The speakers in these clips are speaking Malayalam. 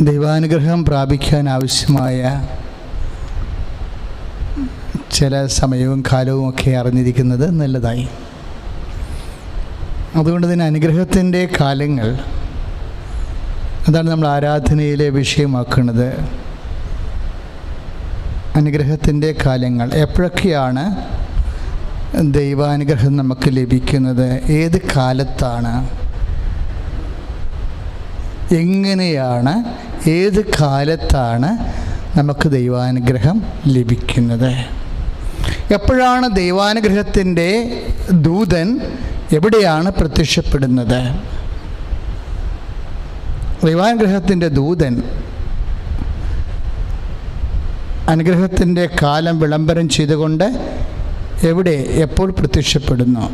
ദൈവാനുഗ്രഹം പ്രാപിക്കാൻ ആവശ്യമായ ചില സമയവും കാലവും ഒക്കെ അറിഞ്ഞിരിക്കുന്നത് നല്ലതായി. അതുകൊണ്ട് തന്നെ അനുഗ്രഹത്തിൻ്റെ കാലങ്ങൾ, അതാണ് നമ്മൾ ആരാധനയിലെ വിഷയമാക്കുന്നത്. അനുഗ്രഹത്തിൻ്റെ കാലങ്ങൾ എപ്പോഴൊക്കെയാണ് ദൈവാനുഗ്രഹം നമുക്ക് ലഭിക്കുന്നത്? ഏത് കാലത്താണ്? എങ്ങനെയാണ്? ഏത് കാലത്താണ് നമുക്ക് ദൈവാനുഗ്രഹം ലഭിക്കുന്നത്? എപ്പോഴാണ് ദൈവാനുഗ്രഹത്തിൻ്റെ ദൂതൻ എവിടെയാണ് പ്രത്യക്ഷപ്പെടുന്നത്? ദൈവാനുഗ്രഹത്തിൻ്റെ ദൂതൻ അനുഗ്രഹത്തിൻ്റെ കാലം വിളംബരം ചെയ്തുകൊണ്ട് എവിടെ എപ്പോൾ പ്രത്യക്ഷപ്പെടുന്നു?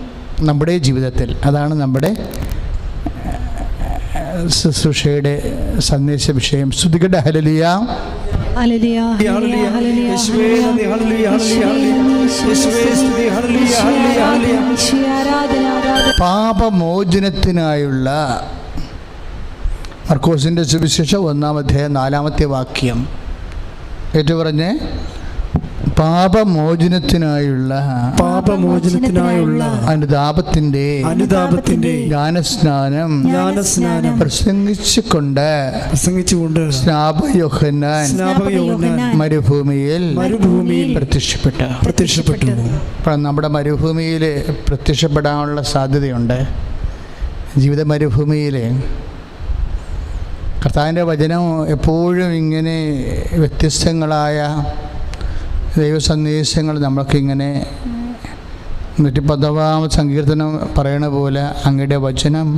നമ്മുടെ ജീവിതത്തിൽ. അതാണ് നമ്മുടെ ശുശ്രൂഷയുടെ സന്ദേശ വിഷയം. സ്തുതിക്കട്ടെ. ഹല്ലേലൂയ, ഹല്ലേലൂയ, ഹല്ലേലൂയ, ഹല്ലേലൂയ, യേശുവേ സ്തുതി, ഹല്ലേലൂയ, യേശുവേ സ്തുതി, ഹല്ലേലൂയ, ഹല്ലേലൂയ, ആരാധന. പാപമോചനത്തിനായുള്ള മർക്കോസിൻ്റെ സുവിശേഷം 1-ാം അധ്യായം 4-ാമത്തെ വാക്യം ഏറ്റുപറഞ്ഞ്, പാപമോചനത്തിനായുള്ള അനുതാപത്തിന്റെ ജ്ഞാനസ്നാനം പ്രസംഗിച്ചുകൊണ്ട് സ്നാപകയോഹന്നാൻ മരുഭൂമിയിൽ പ്രത്യക്ഷപ്പെട്ടു. അപ്പോൾ നമ്മുടെ മരുഭൂമിയിൽ പ്രത്യക്ഷപ്പെടാനുള്ള സാധ്യതയുണ്ട്. ജീവിത മരുഭൂമിയിൽ കർത്താവിൻ്റെ വചനം എപ്പോഴും ഇങ്ങനെ വ്യത്യസ്തങ്ങളായ ദൈവ സന്ദേശങ്ങൾ നമ്മൾക്കിങ്ങനെ 110-ാം സങ്കീർത്തനം പറയണ പോലെ, അങ്ങയുടെ വചനം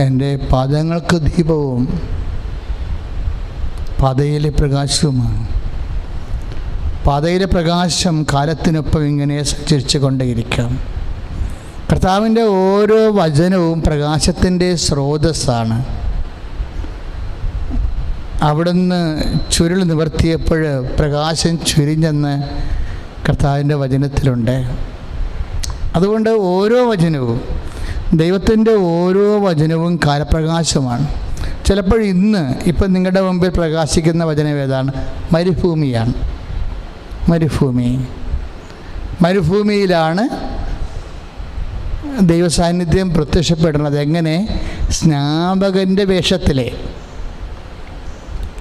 എൻ്റെ പാദങ്ങൾക്ക് ദീപവും പാതയിലെ പ്രകാശവുമാണ്. പാതയിലെ പ്രകാശം കാലത്തിനൊപ്പം ഇങ്ങനെ സഞ്ചരിച്ചു കൊണ്ടേയിരിക്കാം. കർത്താവിൻ്റെ ഓരോ വചനവും പ്രകാശത്തിൻ്റെ സ്രോതസ്സാണ്. അവിടുന്ന് ചുരുൾ നിവർത്തിയപ്പോൾ പ്രകാശം ചുരിഞ്ഞെന്ന് കർത്താവിൻ്റെ വചനത്തിലുണ്ട്. അതുകൊണ്ട് ഓരോ വചനവും, ദൈവത്തിൻ്റെ ഓരോ വചനവും കാലപ്രകാശമാണ്. ചിലപ്പോൾ ഇപ്പം നിങ്ങളുടെ മുമ്പിൽ പ്രകാശിക്കുന്ന വചനം ഏതാണ്? മരുഭൂമിയാണ്. മരുഭൂമിയിലാണ് ദൈവസാന്നിധ്യം പ്രത്യക്ഷപ്പെടുന്നത്. എങ്ങനെ? സ്നാപകൻ്റെ വേഷത്തിലെ.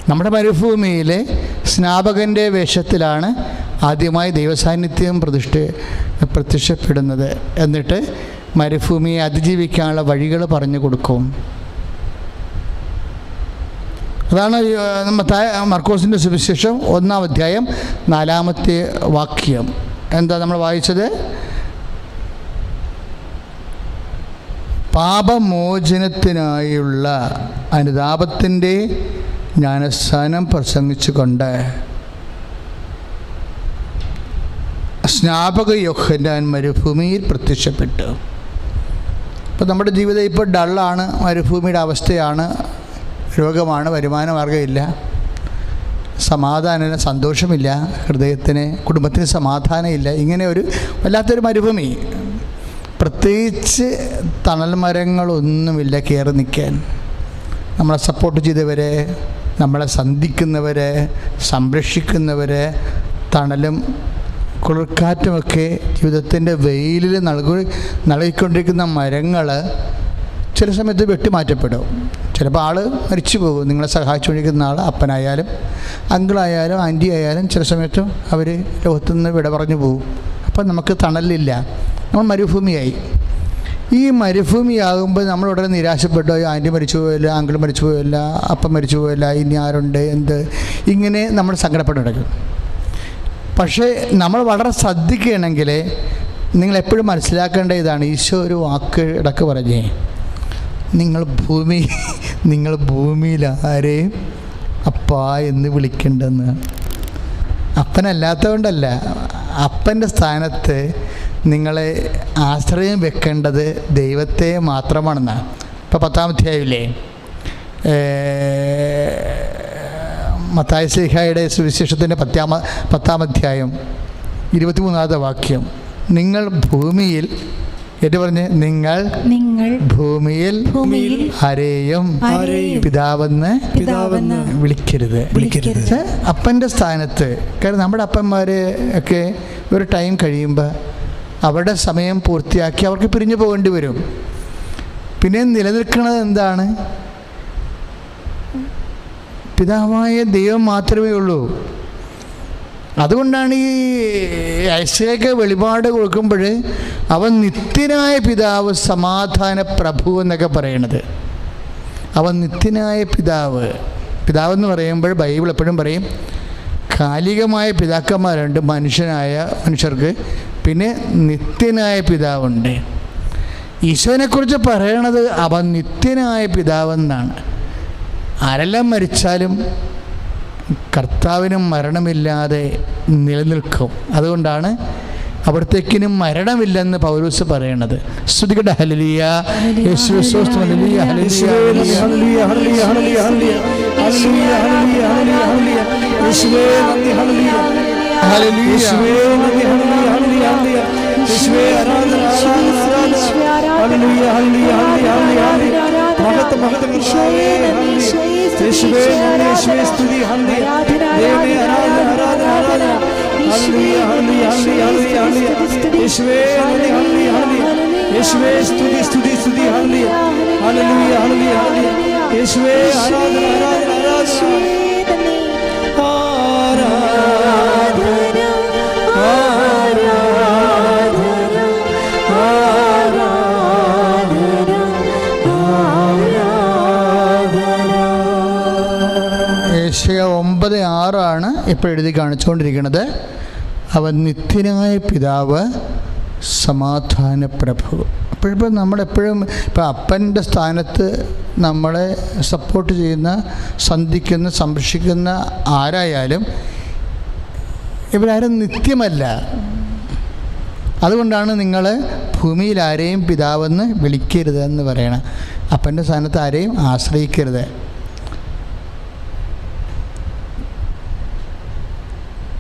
നമ്മുടെ മരുഭൂമിയിലെ സ്നാപകൻ്റെ വേഷത്തിലാണ് ആദ്യമായി ദൈവസാന്നിധ്യം പ്രത്യക്ഷപ്പെടുന്നത്. എന്നിട്ട് മരുഭൂമിയെ അതിജീവിക്കാനുള്ള വഴികൾ പറഞ്ഞു കൊടുക്കും. അതാണ് മർക്കോസിൻ്റെ സുവിശേഷം 1-ാം അധ്യായം 4-ാമത്തെ വാക്യം. എന്താ നമ്മൾ വായിച്ചത്? പാപമോചനത്തിനായുള്ള അനുതാപത്തിൻ്റെ ജ്ഞാനസ്നാനം പ്രസംഗിച്ചുകൊണ്ട് സ്നാപക യോഹന്നാൻ മരുഭൂമിയിൽ പ്രത്യക്ഷപ്പെട്ടു. അപ്പോൾ നമ്മുടെ ജീവിതം ഇപ്പോൾ ഡള്ളാണ്. മരുഭൂമിയുടെ അവസ്ഥയാണ്. രോഗമാണ്, വരുമാന മാർഗ്ഗമില്ല, സമാധാനം, സന്തോഷമില്ല, ഹൃദയത്തിന്, കുടുംബത്തിന് സമാധാനമില്ല. ഇങ്ങനെ ഒരു വല്ലാത്തൊരു മരുഭൂമി. പ്രത്യേകിച്ച് തണൽ മരങ്ങളൊന്നുമില്ല കയറി നിൽക്കാൻ. നമ്മളെ സപ്പോർട്ട് ചെയ്തവരെ, നമ്മളെ സന്ധിക്കുന്നവരെ, സംരക്ഷിക്കുന്നവരെ, തണലും കുളിർക്കാറ്റുമൊക്കെ ജീവിതത്തിൻ്റെ വെയിലിൽ നൽകിക്കൊണ്ടിരിക്കുന്ന മരങ്ങൾ ചില സമയത്ത് വെട്ടിമാറ്റപ്പെടും. ചിലപ്പോൾ ആൾ മരിച്ചു പോകും. നിങ്ങളെ സഹായിച്ചുകൊണ്ടിരിക്കുന്ന ആൾ, അപ്പനായാലും അങ്കിളായാലും ആൻറ്റി ആയാലും ചില സമയത്ത് അവർ ലോകത്തുനിന്ന് വിട പറഞ്ഞു പോകും. അപ്പം നമുക്ക് തണലില്ല. നമ്മൾ മരുഭൂമിയായി. ഈ മരുഭൂമിയാകുമ്പോൾ നമ്മളുടനെ നിരാശപ്പെട്ടു. ആൻറ്റി മരിച്ചു പോയല്ല, അങ്കിൾ മരിച്ചു പോയല്ല, അപ്പം മരിച്ചു പോയല്ല, ഇനി ആരുണ്ട്, എന്ത്, ഇങ്ങനെ നമ്മൾ സങ്കടപ്പെട്ട് കിടക്കും. പക്ഷേ നമ്മൾ വളരെ ശ്രദ്ധിക്കുകയാണെങ്കിൽ നിങ്ങളെപ്പോഴും മനസ്സിലാക്കേണ്ട ഇതാണ്. ഈശോ ഒരു വാക്ക് ഇടക്ക് പറഞ്ഞേ, നിങ്ങൾ ഭൂമിയിൽ ആരെയും അപ്പാ എന്ന് വിളിക്കേണ്ടെന്ന്. അപ്പനല്ലാത്തതുകൊണ്ടല്ല, അപ്പൻ്റെ സ്ഥാനത്ത് നിങ്ങളെ ആശ്രയം വെക്കേണ്ടത് ദൈവത്തെ മാത്രമാണെന്നാണ്. ഇപ്പോൾ 10-ാം അധ്യായമില്ലേ, മത്തായി ശ്ലീഹായുടെ സുവിശേഷത്തിൻ്റെ 10-ാം അധ്യായം 23-ാമത്തെ വാക്യം, നിങ്ങൾ ഭൂമിയിൽ ഏറ്റു പറഞ്ഞ് നിങ്ങൾ ഭൂമിയിൽ ആരെയും പിതാവെന്ന് വിളിക്കരുത്. അപ്പൻ്റെ സ്ഥാനത്ത്, കാരണം നമ്മുടെ അപ്പന്മാർ ഒക്കെ ഒരു ടൈം കഴിയുമ്പോൾ അവരുടെ സമയം പൂർത്തിയാക്കി അവർക്ക് പിരിഞ്ഞു പോകേണ്ടി വരും. പിന്നെ നിലനിൽക്കുന്നത് എന്താണ്? പിതാവായ ദൈവം മാത്രമേ ഉള്ളൂ. അതുകൊണ്ടാണ് ഈ ഐസേക്ക് വെളിപാട് കൊടുക്കുമ്പോൾ അവൻ നിത്യനായ പിതാവ്, സമാധാന പ്രഭു എന്നൊക്കെ പറയണത്. അവൻ നിത്യനായ പിതാവ്. പിതാവെന്ന് പറയുമ്പോൾ ബൈബിൾ എപ്പോഴും പറയും കാലികമായ പിതാക്കന്മാരുണ്ട് മനുഷ്യർക്ക്, പിന്നെ നിത്യനായ പിതാവുണ്ട്. ഈശോനെക്കുറിച്ച് പറയണത് അവൻ നിത്യനായ പിതാവെന്നാണ്. ആരെല്ലാം മരിച്ചാലും കർത്താവിനും മരണമില്ലാതെ നിലനിൽക്കും. അതുകൊണ്ടാണ് അവിടത്തേക്കിനും മരണമില്ലെന്ന് പൗലോസ് പറയണത്. സ്തുതിക്കട്ടെ. ഹല്ലേലൂയ. യേശുവേ സ്തോത്രം. ഹല്ലേലൂയ. ഹല്ലേലൂയ. ഹല്ലേലൂയ. ഹല്ലേലൂയ. ഹല്ലേലൂയ. ഹല്ലേലൂയ. ഹല്ലേലൂയ. യേശുവേ നന്ദി. ഹല്ലേലൂയ. ഹല്ലേലൂയ. യേശുവേ നന്ദി. ഹല്ലേലൂയ. ഹല്ലേലൂയ. യേശുവേ ആരാധന. ഹല്ലേലൂയ. ഹല്ലേലൂയ. ഹല്ലേലൂയ. മഹത്വം മഹത്വം യേശുവേ നന്ദി. യേശുവേ നന്ദി. യേശുവേ സ്തുതി. ഹല്ലേലൂയ. ദൈവമേ ആരാധന ആരാധന ആരാധന. ഹല്ലേലൂയ. ഹല്ലേലൂയ. ഹല്ലേലൂയ. ഹല്ലേലൂയ. യേശുവേ നന്ദി. ഹല്ലേലൂയ. ഹല്ലേലൂയ. യേശുവേ സ്തുതി സ്തുതി സ്തുതി. ഹല്ലേലൂയ. ഹല്ലേലൂയ. ഹല്ലേലൂയ. ഹല്ലേലൂയ. യേശുവേ ആരാധന ആരാധന ആരാധന. യേശയ്യാ 9:6 ഇപ്പോൾ എഴുതി കാണിച്ചുകൊണ്ടിരിക്കുന്നത്. അവൻ നിത്യനായ പിതാവ്, സമാധാന പ്രഭു. അപ്പോഴിപ്പോൾ നമ്മളെപ്പോഴും ഇപ്പോൾ അപ്പൻ്റെ സ്ഥാനത്ത് നമ്മളെ സപ്പോർട്ട് ചെയ്യുന്ന, സന്ധിക്കുന്ന, സംരക്ഷിക്കുന്ന ആരായാലും ഇവരാരും നിത്യമല്ല. അതുകൊണ്ടാണ് നിങ്ങൾ ഭൂമിയിൽ ആരെയും പിതാവെന്ന് വിളിക്കരുതെന്ന് പറയണം. അപ്പൻ്റെ സ്ഥാനത്ത് ആരെയും ആശ്രയിക്കരുത്.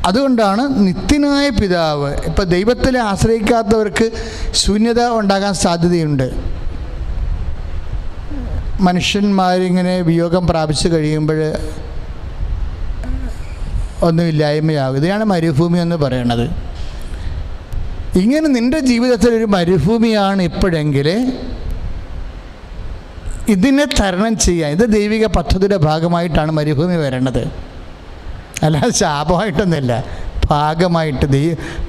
അതുകൊണ്ടാണ് നിത്യനായ പിതാവ്. ഇപ്പോൾ ദൈവത്തിൽ ആശ്രയിക്കാത്തവർക്ക് ശൂന്യത ഉണ്ടാകാൻ സാധ്യതയുണ്ട്. മനുഷ്യന്മാരിങ്ങനെ വിയോഗം പ്രാപിച്ചു കഴിയുമ്പോൾ ഒന്നുമില്ലായ്മയാകും. ഇതാണ് മരുഭൂമി എന്ന് പറയണത്. ഇങ്ങനെ നിൻ്റെ ജീവിതത്തിലൊരു മരുഭൂമിയാണ് ഇപ്പോഴെങ്കിൽ ഇതിനെ തരണം ചെയ്യാൻ, ഇത് ദൈവിക പദ്ധതിയുടെ ഭാഗമായിട്ടാണ് മരുഭൂമി വരേണ്ടത്, അല്ലാതെ ശാപമായിട്ടൊന്നുമില്ല, ഭാഗമായിട്ട്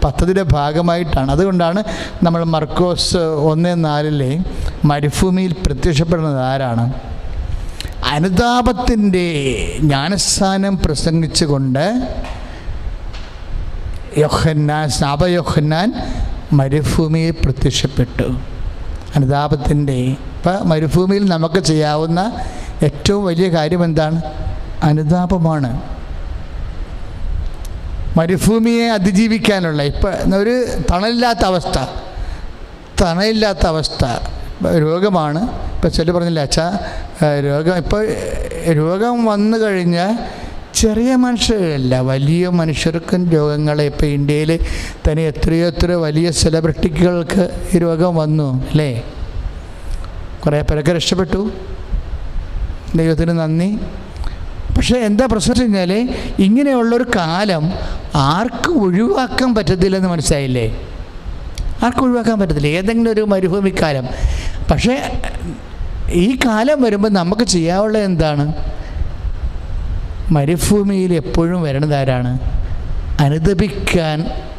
പദ്ധതിയുടെ ഭാഗമായിട്ടാണ്. അതുകൊണ്ടാണ് നമ്മൾ മർക്കോസ് 1:4 മരുഭൂമിയിൽ പ്രത്യക്ഷപ്പെടുന്നത് ആരാണ്? അനുതാപത്തിൻ്റെ ജ്ഞാനസ്നാനം പ്രസംഗിച്ചുകൊണ്ട് യോഹന്നാൻ മരുഭൂമിയിൽ പ്രത്യക്ഷപ്പെട്ടു. അനുതാപത്തിൻ്റെ ഇപ്പം മരുഭൂമിയിൽ നമുക്ക് ചെയ്യാവുന്ന ഏറ്റവും വലിയ കാര്യം എന്താണ്? അനുതാപമാണ്. മരുഭൂമിയെ അതിജീവിക്കാനുള്ള ഇപ്പം ഒരു തണലില്ലാത്ത അവസ്ഥ രോഗമാണ്. ഇപ്പം ചില പറഞ്ഞില്ല അച്ഛാ രോഗം വന്നു കഴിഞ്ഞാൽ ചെറിയ മനുഷ്യരല്ല, വലിയ മനുഷ്യർക്കും രോഗങ്ങളെ. ഇപ്പോൾ ഇന്ത്യയിൽ തന്നെ എത്രയോ വലിയ സെലിബ്രിറ്റികൾക്ക് ഈ രോഗം വന്നു അല്ലേ? കുറേ പേരൊക്കെ രക്ഷപ്പെട്ടു, ദൈവത്തിന് നന്ദി. പക്ഷേ എന്താ പ്രശ്നം വെച്ച് കഴിഞ്ഞാൽ ഇങ്ങനെയുള്ളൊരു കാലം ആർക്കും ഒഴിവാക്കാൻ പറ്റത്തില്ലെന്ന് മനസ്സിലായില്ലേ? ആർക്കും ഒഴിവാക്കാൻ പറ്റത്തില്ല, ഏതെങ്കിലും ഒരു മരുഭൂമിക്കാലം. പക്ഷേ ഈ കാലം വരുമ്പോൾ നമുക്ക് ചെയ്യാവുള്ളത് എന്താണ്? മരുഭൂമിയിൽ എപ്പോഴും വരണത് ആരാണ്? അനുദപിക്കാൻ.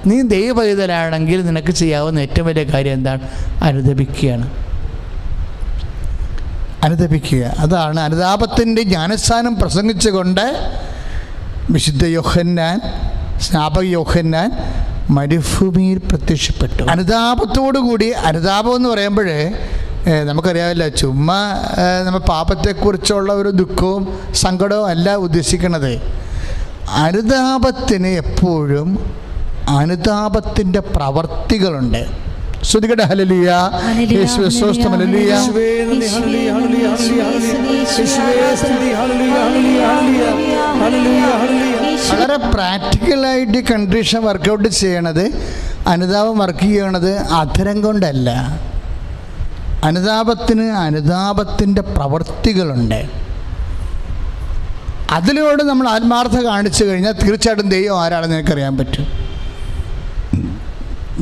നീ ദൈവപൈതലാണെങ്കിൽ നിനക്ക് ചെയ്യാവുന്ന ഏറ്റവും വലിയ കാര്യം എന്താണ്? അനുദപിക്കുകയാണ്. അനുദപിക്കുക. അതാണ് അനുതാപത്തിൻ്റെ ജ്ഞാനസ്നാനം പ്രസംഗിച്ചുകൊണ്ട് വിശുദ്ധ സ്നാപക യോഹന്നാൻ മരുഭൂമിയിൽ പ്രത്യക്ഷപ്പെട്ടു. അനുതാപത്തോടുകൂടി, അനുതാപം എന്ന് പറയുമ്പോൾ നമുക്കറിയാമല്ലോ, ചുമ്മാ നമ്മൾ പാപത്തെക്കുറിച്ചുള്ള ഒരു ദുഃഖവും സങ്കടവും അല്ല ഉദ്ദേശിക്കുന്നത്. അനുതാപത്തിന് എപ്പോഴും അനുതാപത്തിൻ്റെ പ്രവർത്തികളുണ്ട്. ശ്രുതികട ഹല്ലേലൂയ. യേശുവേ സ്തോത്രം. ഹല്ലേലൂയ. വളരെ പ്രാക്ടിക്കലായിട്ട് കണ്ടീഷൻ വർക്കൗട്ട് ചെയ്യണത്, അനുതാപം വർക്ക് ചെയ്യണത് അധരം കൊണ്ടല്ല, അനുതാപത്തിന് അനുതാപത്തിൻ്റെ പ്രവൃത്തികളുണ്ട്. അതിലൂടെ നമ്മൾ ആത്മാർത്ഥത കാണിച്ചു കഴിഞ്ഞാൽ തീർച്ചയായിട്ടും ദൈവം ആരാണെന്ന് നിനക്കറിയാൻ പറ്റും.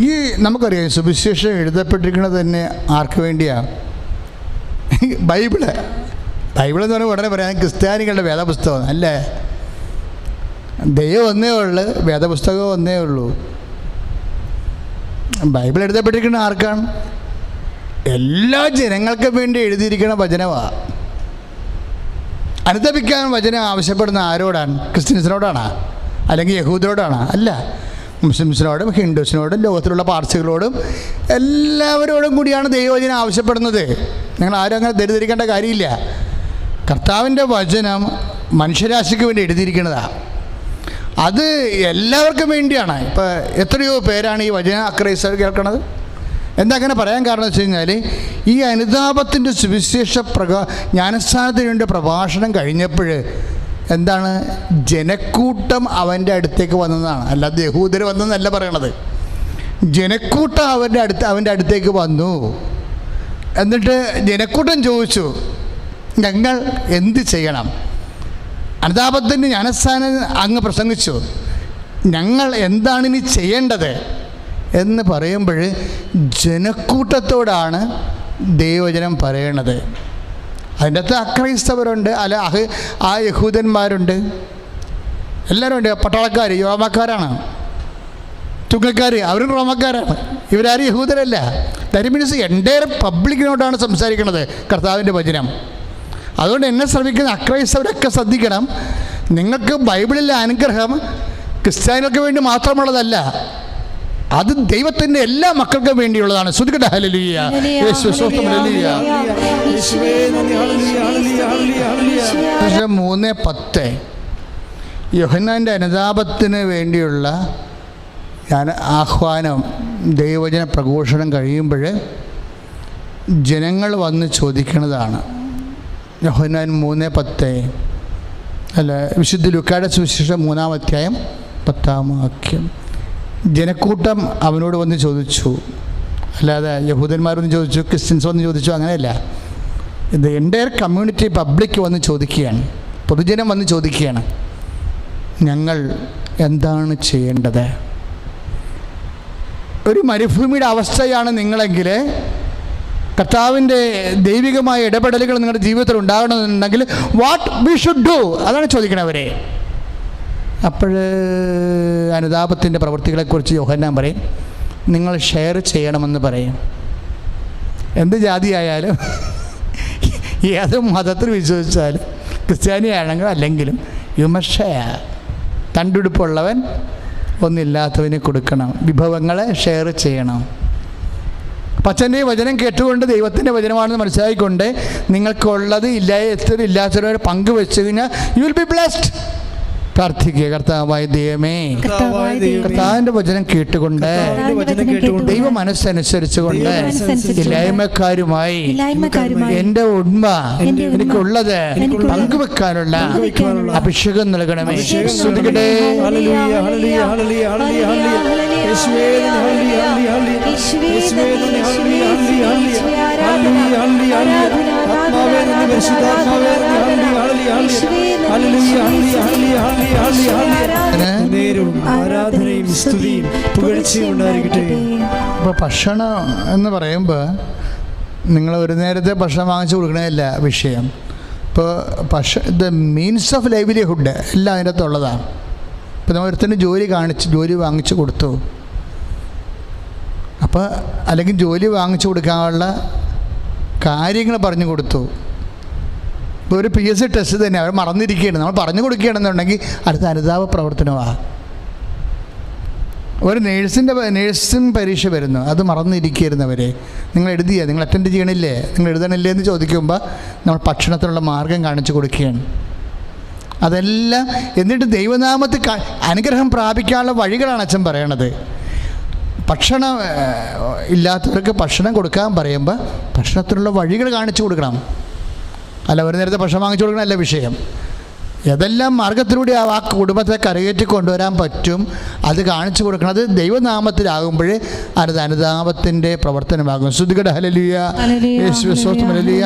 ഈ നമുക്കറിയാം സുവിശേഷം എഴുതപ്പെട്ടിരിക്കുന്നത് തന്നെ ആർക്ക് വേണ്ടിയാണ്? ബൈബിള് എന്ന് പറഞ്ഞാൽ ഉടനെ പറയാൻ ക്രിസ്ത്യാനികളുടെ വേദപുസ്തകം അല്ലേ. ദൈവം ഒന്നേ ഉള്ളൂ, വേദപുസ്തകം ഒന്നേ ഉള്ളൂ. ബൈബിൾ എഴുതപ്പെട്ടിരിക്കുന്ന ആർക്കാണ്? എല്ലാ ജനങ്ങൾക്കും വേണ്ടി എഴുതിയിരിക്കുന്ന വചനമാണ്. അനുതപിക്കാൻ വചനം ആവശ്യപ്പെടുന്ന ആരോടാണ്? ക്രിസ്ത്യൻസിനോടാണ്? അല്ലെങ്കിൽ യഹൂദരോടാണ്? അല്ല, മുസ്ലിംസിനോടും ഹിന്ദുസിനോടും ലോകത്തിലുള്ള പാർസികളോടും എല്ലാവരോടും കൂടിയാണ് ദൈവവചനം ആവശ്യപ്പെടുന്നത്. നിങ്ങൾ ആരും അങ്ങനെ ധരിധരിക്കേണ്ട കാര്യമില്ല. കർത്താവിൻ്റെ വചനം മനുഷ്യരാശിക്ക് വേണ്ടി എഴുതിയിരിക്കുന്നതാണ്. അത് എല്ലാവർക്കും വേണ്ടിയാണ്. ഇപ്പോൾ എത്രയോ പേരാണ് ഈ വചന അക്രൈസ്തവർ കേൾക്കുന്നത്. എന്താ അങ്ങനെ പറയാൻ കാരണം വെച്ച് കഴിഞ്ഞാൽ ഈ അനുതാപത്തിൻ്റെ സുവിശേഷ ജ്ഞാനസ്ഥാനത്തിന് വേണ്ടി പ്രഭാഷണം കഴിഞ്ഞപ്പോൾ എന്താണ്, ജനക്കൂട്ടം അവൻ്റെ അടുത്തേക്ക് വന്നതാണ്. അല്ലാതെ യഹൂദർ വന്നതെന്നല്ല പറയണത്. ജനക്കൂട്ടം അവൻ്റെ അടുത്തേക്ക് വന്നു. എന്നിട്ട് ജനക്കൂട്ടം ചോദിച്ചു, ഞങ്ങൾ എന്ത് ചെയ്യണം? അനുതാപത്തിൻ്റെ ജ്ഞാനസ്ഥാനം അങ്ങ് പ്രസംഗിച്ചു, ഞങ്ങൾ എന്താണ് ഇനി ചെയ്യേണ്ടത് എന്ന് പറയുമ്പോൾ ജനക്കൂട്ടത്തോടാണ് ദൈവവചനം പറയണത്. അതിൻ്റെ അകത്ത് അക്രൈസ്തവരുണ്ട്, അല്ല ആ യഹൂദന്മാരുണ്ട്, എല്ലാവരും ഉണ്ട്. പട്ടാളക്കാർ യോമക്കാരാണ്, ചുങ്കക്കാർ അവരും റോമക്കാരാണ്. ഇവരാരും യഹൂദരല്ല. ദാറ്റ് മീൻസ് എൻ്റെ പബ്ലിക്കിനോടാണ് സംസാരിക്കുന്നത് കർത്താവിൻ്റെ വചനം. അതുകൊണ്ട് എന്നെ ശ്രമിക്കുന്ന അക്രൈസ്തവരൊക്കെ ശ്രദ്ധിക്കണം. നിങ്ങൾക്ക് ബൈബിളിലെ അനുഗ്രഹം ക്രിസ്ത്യാനികൾക്ക് വേണ്ടി മാത്രമുള്ളതല്ല, അത് ദൈവത്തിൻ്റെ എല്ലാ മക്കൾക്കും വേണ്ടിയുള്ളതാണ്. ശ്രുതികട്ടെ ഹല്ലേലൂയ, യേശുവേ സ്തോത്രം, ഹല്ലേലൂയ. 3:10 യോഹന്നാൻ്റെ അനുതാപത്തിന് വേണ്ടിയുള്ള ആഹ്വാനം, ദൈവവചന പ്രഘോഷണം കഴിയുമ്പോൾ ജനങ്ങൾ വന്ന് ചോദിക്കുന്നതാണ്. യോഹന്നാൻ 3:10 അല്ല, വിശുദ്ധ ലൂക്കായുടെ സുവിശേഷം 3-ാം അധ്യായം 10-ാം വാക്യം. ജനക്കൂട്ടം അവനോട് വന്ന് ചോദിച്ചു, അല്ലാതെ യഹൂദന്മാരൊന്ന് ചോദിച്ചു, ക്രിസ്ത്യൻസ് വന്ന് ചോദിച്ചു, അങ്ങനെയല്ല. ഇത് എൻ്റയർ കമ്മ്യൂണിറ്റി പബ്ലിക് വന്ന് ചോദിക്കുകയാണ്, പൊതുജനം വന്ന് ചോദിക്കുകയാണ്, ഞങ്ങൾ എന്താണ് ചെയ്യേണ്ടത്? ഒരു മരുഭൂമിയുടെ അവസ്ഥയാണ് നിങ്ങളെങ്കിൽ, കർത്താവിൻ്റെ ദൈവികമായ ഇടപെടലുകൾ നിങ്ങളുടെ ജീവിതത്തിൽ ഉണ്ടാകണമെന്നുണ്ടെങ്കിൽ വാട്ട് വി ഷുഡ് ഡു, അതാണ് ചോദിക്കണവരെ. അപ്പോൾ അനുതാപത്തിൻ്റെ പ്രവൃത്തികളെക്കുറിച്ച് യോഹന്നാൻ പറയും, നിങ്ങൾ ഷെയർ ചെയ്യണമെന്ന് പറയും. എന്ത് ജാതിയായാലും ഏത് മതത്തിൽ വിശ്വസിച്ചാലും, ക്രിസ്ത്യാനിയാണെങ്കിലും അല്ലെങ്കിലും യു മസ്റ്റ് ഷെയർ. തണ്ടുടുപ്പുള്ളവൻ ഒന്നില്ലാത്തവന് കൊടുക്കണം, വിഭവങ്ങളെ ഷെയർ ചെയ്യണം. അച്ഛൻ്റെ വചനം കേട്ടുകൊണ്ട് ദൈവത്തിൻ്റെ വചനമാണെന്ന് മനസ്സിലാക്കിക്കൊണ്ട് നിങ്ങൾക്കുള്ളത് ഇല്ലാത്തവരോട് പങ്കുവെച്ച് കഴിഞ്ഞാൽ യു വിൽ ബി ബ്ലെസ്ഡ്. പ്രാർത്ഥിക്കുക, കർത്താവായ ദൈവമേ, കർത്താവിൻ്റെ വചനം കേട്ടുകൊണ്ട് ദൈവ മനസ്സനുസരിച്ചുകൊണ്ട് ഇല്ലായ്മക്കാരുമായി എൻ്റെ ഉണ്മ എനിക്കുള്ളത് പങ്കുവെക്കാനുള്ള അഭിഷേകം നൽകണമേ. ശ്രുതികടേ ഇപ്പോൾ ഭക്ഷണം എന്ന് പറയുമ്പോൾ നിങ്ങൾ ഒരു നേരത്തെ ഭക്ഷണം വാങ്ങിച്ചു കൊടുക്കണമല്ല വിഷയം. ഇപ്പോൾ ദ മീൻസ് ഓഫ് ലൈവ്ലിഹുഡ് എല്ലാം അതിൻ്റെ അകത്തുള്ളതാണ്. ഇപ്പോൾ നമ്മൾ ഒരുത്തന്നെ ജോലി വാങ്ങിച്ചു കൊടുത്തു, അപ്പോൾ അല്ലെങ്കിൽ ജോലി വാങ്ങിച്ചു കൊടുക്കാനുള്ള കാര്യങ്ങൾ പറഞ്ഞു കൊടുത്തു. ഇപ്പോൾ ഒരു PSC ടെസ്റ്റ് തന്നെ അവർ മറന്നിരിക്കുകയാണ്, നമ്മൾ പറഞ്ഞു കൊടുക്കുകയാണെന്നുണ്ടെങ്കിൽ അടുത്ത അനുതാപ പ്രവർത്തനമാണ്. ഒരു നേഴ്സിംഗ് പരീക്ഷ വരുന്നു, അത് മറന്നിരിക്കുന്നവരെ നിങ്ങൾ നിങ്ങൾ അറ്റൻഡ് ചെയ്യണില്ലേ, നിങ്ങൾ എഴുതണില്ലേ എന്ന് ചോദിക്കുമ്പോൾ നമ്മൾ ഭക്ഷണത്തിനുള്ള മാർഗം കാണിച്ചു കൊടുക്കുകയാണ്. അതെല്ലാം എന്നിട്ട് ദൈവനാമത്തിൽ അനുഗ്രഹം പ്രാപിക്കാനുള്ള വഴികളാണ് അച്ഛൻ പറയണത്. ഭക്ഷണം ഇല്ലാത്തവർക്ക് ഭക്ഷണം കൊടുക്കാൻ പറയുമ്പോൾ ഭക്ഷണത്തിനുള്ള വഴികൾ കാണിച്ചു കൊടുക്കണം. അല്ല ഒരു നേരത്തെ ഭക്ഷണം വാങ്ങിച്ചു കൊടുക്കണമല്ല വിഷയം. ഏതെല്ലാം മാർഗത്തിലൂടെ ആ കുടുംബത്തെ കരകയറ്റി കൊണ്ടുവരാൻ പറ്റും അത് കാണിച്ചു കൊടുക്കണം. അത് ദൈവനാമത്തിലാകുമ്പോൾ അത് അനുതാപത്തിൻ്റെ പ്രവർത്തനമാകും. ശ്രുതികട ഹല്ലേലൂയ, യേശുവേ സ്തോത്രം, ഹല്ലേലൂയ.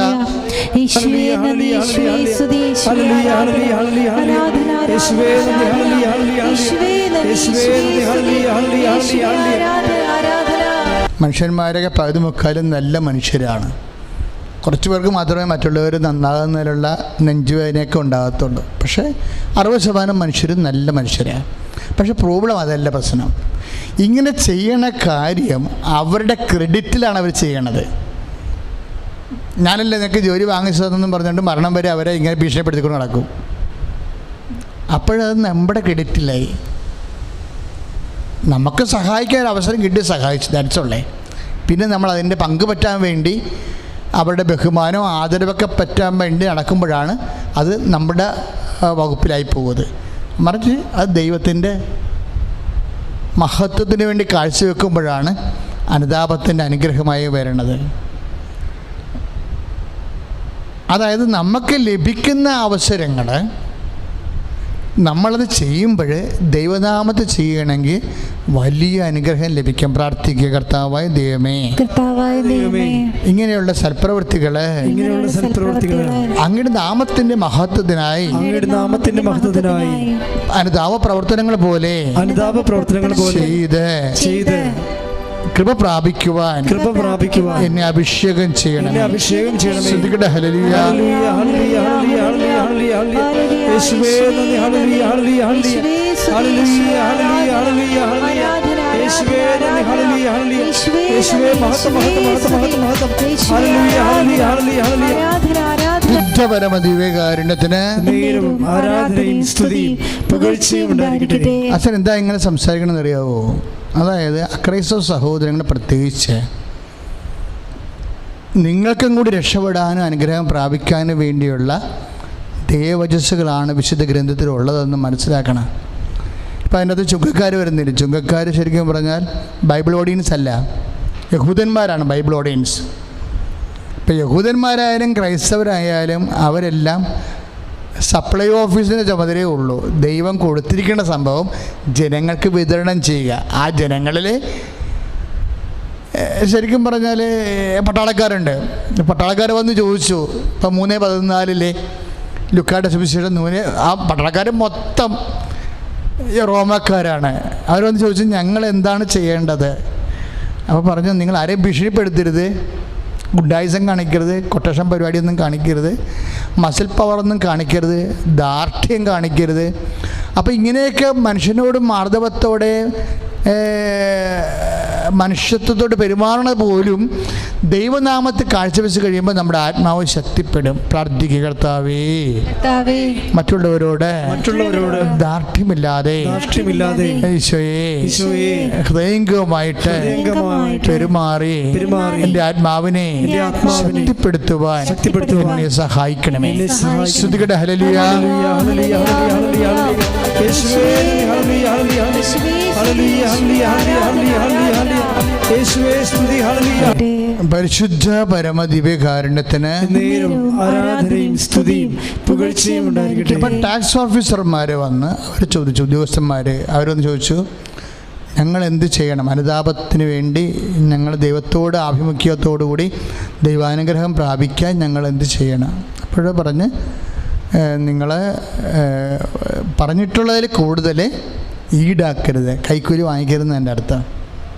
മനുഷ്യന്മാരൊക്കെ പകുതി മുക്കാലും നല്ല മനുഷ്യരാണ്. കുറച്ച് പേർക്ക് മാത്രമേ മറ്റുള്ളവർ നന്നാകുന്നതിലുള്ള നെഞ്ചുവേദനയൊക്കെ ഉണ്ടാകത്തുള്ളൂ. പക്ഷേ 60% മനുഷ്യരും നല്ല മനുഷ്യരാണ്. പക്ഷേ പ്രോബ്ലം അതല്ല പ്രശ്നം. ഇങ്ങനെ ചെയ്യണ കാര്യം അവരുടെ ക്രെഡിറ്റിലാണ് അവർ ചെയ്യണത്. ഞാനല്ലേ നിനക്ക് ജോലി വാങ്ങിച്ചതെന്നും പറഞ്ഞുകൊണ്ട് മരണം വരെ അവരെ ഇങ്ങനെ ഭീഷണിപ്പെടുത്തിക്കൊണ്ട് നടക്കും. അപ്പോഴത് നമ്മുടെ ക്രെഡിറ്റിലായി. നമുക്ക് സഹായിക്കാൻ അവസരം കിട്ടി, സഹായിച്ചു, ദാറ്റ്സുള്ളേ. പിന്നെ നമ്മൾ അതിൻ്റെ പങ്ക് പറ്റാൻ വേണ്ടി അവരുടെ ബഹുമാനവും ആദരവൊക്കെ പറ്റാൻ വേണ്ടി നടക്കുമ്പോഴാണ് അത് നമ്മുടെ വകുപ്പിലായി പോകുന്നത്. മറിച്ച് അത് ദൈവത്തിൻ്റെ മഹത്വത്തിന് വേണ്ടി കാഴ്ചവെക്കുമ്പോഴാണ് അനുതാപത്തിൻ്റെ അനുഗ്രഹമായി വരുന്നത്. അതായത് നമുക്ക് ലഭിക്കുന്ന അവസരങ്ങൾ നമ്മളത് ചെയ്യുമ്പോൾ ദൈവനാമത്തെ ചെയ്യണമെങ്കിൽ വലിയ അനുഗ്രഹം ലഭിക്കും. പ്രാർത്ഥിക്കുക, കർത്താവായ ദൈവമേ, ഇങ്ങനെയുള്ള സൽപ്രവൃത്തികള് അങ്ങയുടെ നാമത്തിന്റെ മഹത്വത്തിനായി അനുതാപ പ്രവർത്തനങ്ങൾ പോലെ ചെയ്ത് കൃപ പ്രാപിക്കുവാൻ എന്നെ അഭിഷേകം ചെയ്യണം. ശ്രദ്ധിക്കട്ടെ. ഹല്ലേലൂയ. ദിവ്യകാരുണ്യത്തിന് അച്ഛൻ എന്താ ഇങ്ങനെ സംസാരിക്കണമെന്ന് അറിയാവോ? അതായത് അക്രൈസ്തവ സഹോദരങ്ങളെ പ്രത്യേകിച്ച് നിങ്ങൾക്കും കൂടി രക്ഷപ്പെടാനും അനുഗ്രഹം പ്രാപിക്കാനും വേണ്ടിയുള്ള ദേവവചസ്സുകളാണ് വിശുദ്ധ ഗ്രന്ഥത്തിലുള്ളതെന്ന് മനസ്സിലാക്കണം. ഇപ്പം അതിനകത്ത് ചുങ്കക്കാർ വരുന്നില്ല. ചുങ്കക്കാർ ശരിക്കും പറഞ്ഞാൽ ബൈബിൾ ഓഡിയൻസ് അല്ല, യഹൂദന്മാരാണ് ബൈബിൾ ഓഡിയൻസ്. ഇപ്പം യഹൂദന്മാരായാലും ക്രൈസ്തവരായാലും അവരെല്ലാം സപ്ലൈ ഓഫീസിൻ്റെ ചുമതലയേ ഉള്ളൂ. ദൈവം കൊടുത്തിരിക്കുന്ന സംഭവം ജനങ്ങൾക്ക് വിതരണം ചെയ്യുക. ആ ജനങ്ങളിൽ ശരിക്കും പറഞ്ഞാൽ പട്ടാളക്കാരുണ്ട്. പട്ടാളക്കാർ വന്ന് ചോദിച്ചു, ഇപ്പം 3:14 ലുക്കായുടെ സുവിശേഷം 3, ആ പട്ടാളക്കാർ മൊത്തം റോമക്കാരാണ്. അവർ വന്ന് ചോദിച്ചു, ഞങ്ങൾ എന്താണ് ചെയ്യേണ്ടത്? അപ്പോൾ പറഞ്ഞു, നിങ്ങൾ ആരെയും ഭീഷണിപ്പെടുത്തരുത്, ഗുഡായിസം കാണിക്കരുത്, കൊട്ടേഷൻ പരിപാടിയൊന്നും കാണിക്കരുത്, മസിൽ പവറൊന്നും കാണിക്കരുത്, ദാർഢ്യം കാണിക്കരുത്. അപ്പോൾ ഇങ്ങനെയൊക്കെ മനുഷ്യനോട് മാർദ്ദവത്തോടെ മനുഷ്യത്വത്തോട് പെരുമാറണത് പോലും ദൈവനാമത്തെ കാഴ്ചവെച്ച് കഴിയുമ്പോൾ നമ്മുടെ ആത്മാവ് ശക്തിപ്പെടും. പ്രാർത്ഥിക്കുക, കർത്താവേ, മറ്റുള്ളവരോട് ദാർഢ്യമില്ലാതെ ഈശോയെ ഹൃദയംഗമായിട്ട് പെരുമാറി എൻ്റെ ആത്മാവിനെ ശക്തിപ്പെടുത്തുവാൻ എന്നെ സഹായിക്കണമേ. ശ്രുതികട ഹല്ലേലൂയ. പരിശുദ്ധ പരമദിവ്യകാരുണ്യത്തിന് ഇപ്പം ടാക്സ് ഓഫീസർമാർ വന്ന് അവർ ചോദിച്ചു, ഉദ്യോഗസ്ഥന്മാർ അവരൊന്ന് ചോദിച്ചു, ഞങ്ങൾ എന്ത് ചെയ്യണം? അനുതാപത്തിന് വേണ്ടി ഞങ്ങൾ ദൈവത്തോട് ആഭിമുഖ്യത്തോടു കൂടി ദൈവാനുഗ്രഹം പ്രാപിക്കാൻ ഞങ്ങൾ എന്ത് ചെയ്യണം? അപ്പോഴേ പറഞ്ഞ്, നിങ്ങൾ പറഞ്ഞിട്ടുള്ളതിൽ കൂടുതൽ ഈടാക്കരുത്, കൈക്കൂലി വാങ്ങിക്കരുതെന്ന് എൻ്റെ അർത്ഥം.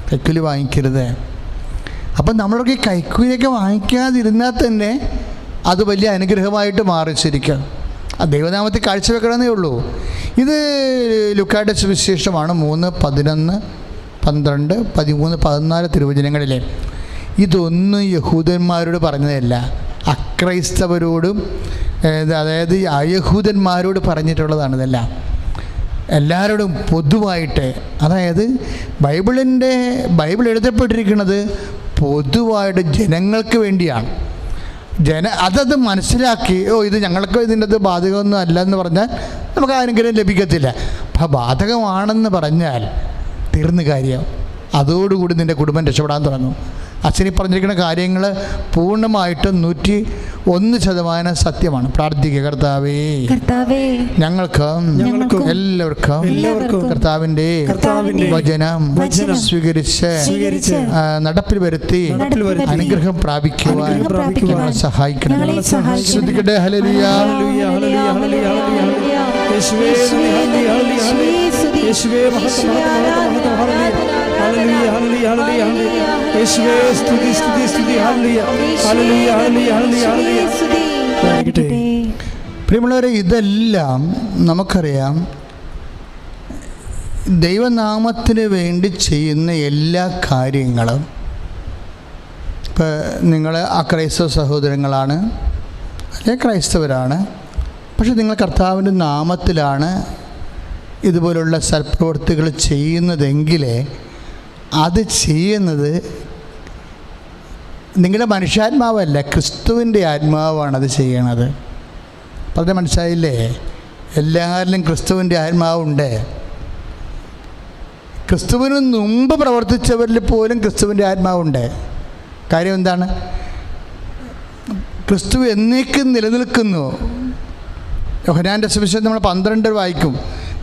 കൈക്കൂലി വാങ്ങിക്കരുത്. അപ്പം നമ്മളൊക്കെ കൈക്കൂലിയൊക്കെ വാങ്ങിക്കാതിരുന്നാൽ തന്നെ അത് വലിയ അനുഗ്രഹമായിട്ട് മാറിച്ചിരിക്കുക. ആ ദൈവനാമത്തെ കാഴ്ചവെക്കണമെന്നേ ഉള്ളൂ. ഇത് ലുക്കായുടെ സുവിശേഷമാണ് 3, 11, 12, 13, 14 തിരുവചനങ്ങളിലെ. ഇതൊന്നും യഹൂദന്മാരോട് പറഞ്ഞതല്ല, അക്രൈസ്തവരോടും അതായത് അയഹൂദന്മാരോട് പറഞ്ഞിട്ടുള്ളതാണ് ഇതെല്ലാം. എല്ലാവരോടും പൊതുവായിട്ട്, അതായത് ബൈബിൾ എഴുതപ്പെട്ടിരിക്കുന്നത് പൊതുവായിട്ട് ജനങ്ങൾക്ക് വേണ്ടിയാണ്. അതത് മനസ്സിലാക്കി, ഇത് ഞങ്ങൾക്ക് ഇതിൻ്റെ അത് ബാധകമൊന്നും അല്ല എന്ന് പറഞ്ഞാൽ നമുക്ക് അനുഗ്രഹം ലഭിക്കത്തില്ല. അപ്പം ബാധകമാണെന്ന് പറഞ്ഞാൽ തീർന്ന കാര്യം. അതോടുകൂടി നിൻ്റെ കുടുംബം രക്ഷപ്പെടാൻ തുടങ്ങും. അച്ഛനീ പറഞ്ഞിരിക്കുന്ന കാര്യങ്ങൾ പൂർണ്ണമായിട്ടും 101% സത്യമാണ്. പ്രാർത്ഥിക്കുക, കർത്താവേ ഞങ്ങൾക്ക് എല്ലാവർക്കും കർത്താവിൻ്റെ വചനം സ്വീകരിച്ച് നടപ്പിൽ വരുത്തി അനുഗ്രഹം പ്രാപിക്കുവാൻ ഞങ്ങളെ സഹായിക്കണം. ശ്രദ്ധിക്കട്ടെ. ഹല്ലേലൂയ, പ്രിയമുള്ളവരെ, ഇതെല്ലാം നമുക്കറിയാം. ദൈവനാമത്തിന് വേണ്ടി ചെയ്യുന്ന എല്ലാ കാര്യങ്ങളും, ഇപ്പം നിങ്ങൾ അക്രൈസ്തവ സഹോദരങ്ങളാണ്, അല്ലെങ്കിൽ ക്രൈസ്തവരാണ്, പക്ഷെ നിങ്ങൾ കർത്താവിൻ്റെ നാമത്തിലാണ് ഇതുപോലുള്ള സൽപ്രവൃത്തികൾ ചെയ്യുന്നതെങ്കിൽ അത് ചെയ്യുന്നത് നിങ്ങളുടെ മനുഷ്യാത്മാവല്ല, ക്രിസ്തുവിൻ്റെ ആത്മാവാണ് അത് ചെയ്യണത്. പറഞ്ഞാൽ മനസ്സിലായില്ലേ? എല്ലാവരിലും ക്രിസ്തുവിൻ്റെ ആത്മാവുണ്ട്. ക്രിസ്തുവിന് മുമ്പ് പ്രവർത്തിച്ചവരിൽ പോലും ക്രിസ്തുവിൻ്റെ ആത്മാവുണ്ട്. കാര്യം എന്താണ്? ക്രിസ്തു എന്നേക്കും നിലനിൽക്കുന്നു. യോഹന്നാൻ്റെ സുവിശേഷം നമ്മൾ 12 വായിക്കും,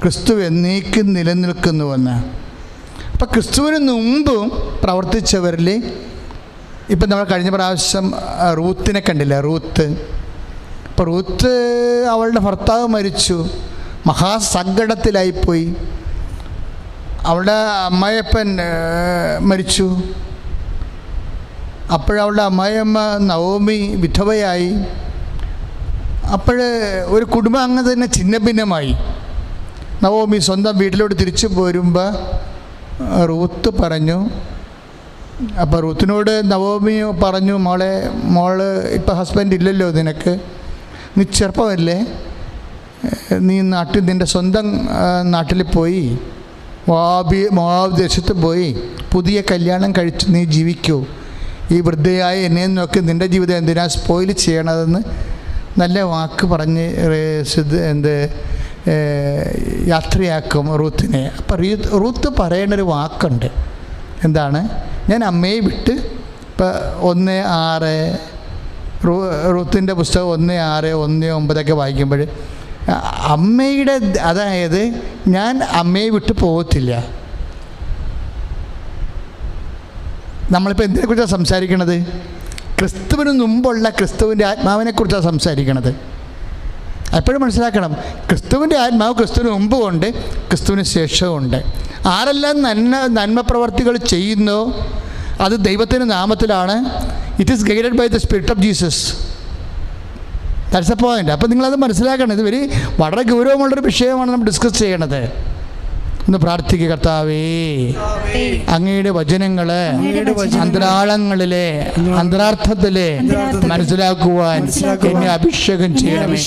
ക്രിസ്തു എന്നേക്കും നിലനിൽക്കുന്നുവെന്ന്. അപ്പം ക്രിസ്തുവിന് മുമ്പും പ്രവർത്തിച്ചവരിൽ, ഇപ്പം നമ്മൾ കഴിഞ്ഞ പ്രാവശ്യം റൂത്തിനെ കണ്ടില്ല. ഇപ്പോൾ റൂത്ത് അവളുടെ ഭർത്താവ് മരിച്ചു, മഹാസങ്കടത്തിലായിപ്പോയി. അവളുടെ അമ്മായിയപ്പൻ മരിച്ചു. അപ്പോഴവളുടെ അമ്മായിയമ്മ നവോമി വിധവയായി. ഒരു കുടുംബം അങ്ങ് തന്നെ ഛിന്നഭിന്നമായി. നവോമി സ്വന്തം വീട്ടിലോട്ട് തിരിച്ചു പോരുമ്പോൾ റൂത്ത് പറഞ്ഞു. അപ്പോൾ റൂത്തിനോട് നവോമി പറഞ്ഞു, മോള് ഇപ്പം ഹസ്ബൻഡ് ഇല്ലല്ലോ നിനക്ക്, നീ ചെറുപ്പമല്ലേ, നീ നിൻ്റെ സ്വന്തം നാട്ടിൽ പോയി മോവാബ് ദേശത്ത് പോയി പുതിയ കല്യാണം കഴിച്ച് നീ ജീവിക്കൂ. ഈ വൃദ്ധയായ എന്നെ നോക്കി നിൻ്റെ ജീവിതം എന്തിനാ സ്പോയിൽ ചെയ്യണതെന്ന് നല്ല വാക്ക് പറഞ്ഞ് യാത്രയാക്കും റൂത്തിനെ. അപ്പം റൂത്ത് പറയണൊരു വാക്കുണ്ട്. എന്താണ്? ഞാൻ അമ്മയെ വിട്ട്, ഇപ്പം 1:6 റൂത്തിൻ്റെ പുസ്തകം 1:6, 1:9 വായിക്കുമ്പോൾ അമ്മയുടെ, അതായത് ഞാൻ അമ്മയെ വിട്ട് പോകത്തില്ല. നമ്മളിപ്പോൾ എന്തിനെക്കുറിച്ചാണ് സംസാരിക്കണത്? ക്രിസ്തുവിന് മുമ്പുള്ള ക്രിസ്തുവിൻ്റെ ആത്മാവിനെക്കുറിച്ചാണ് സംസാരിക്കണത്. എപ്പോഴും മനസ്സിലാക്കണം, ക്രിസ്തുവിൻ്റെ ആത്മാവ് ക്രിസ്തുവിന് മുമ്പുമുണ്ട്, ക്രിസ്തുവിന് ശേഷവുമുണ്ട്. ആരെല്ലാം നന്മ പ്രവർത്തികൾ ചെയ്യുന്നോ അത് ദൈവത്തിൻ്റെ നാമത്തിലാണ്. It is guided by the spirit of Jesus. That's a point. അപ്പോൾ നിങ്ങളത് മനസ്സിലാക്കണം. ഇത് വളരെ ഗൗരവമുള്ളൊരു വിഷയമാണ് നമ്മൾ ഡിസ്കസ് ചെയ്യണത്. ഒന്ന് പ്രാർത്ഥിക്കുക, കർത്താവേ അങ്ങയുടെ വചനങ്ങള് അന്തരാളങ്ങളിലെ അന്തരാർത്ഥത്തിലെ മനസ്സിലാക്കുവാൻ എന്നെ അഭിഷേകം ചെയ്യണമേ.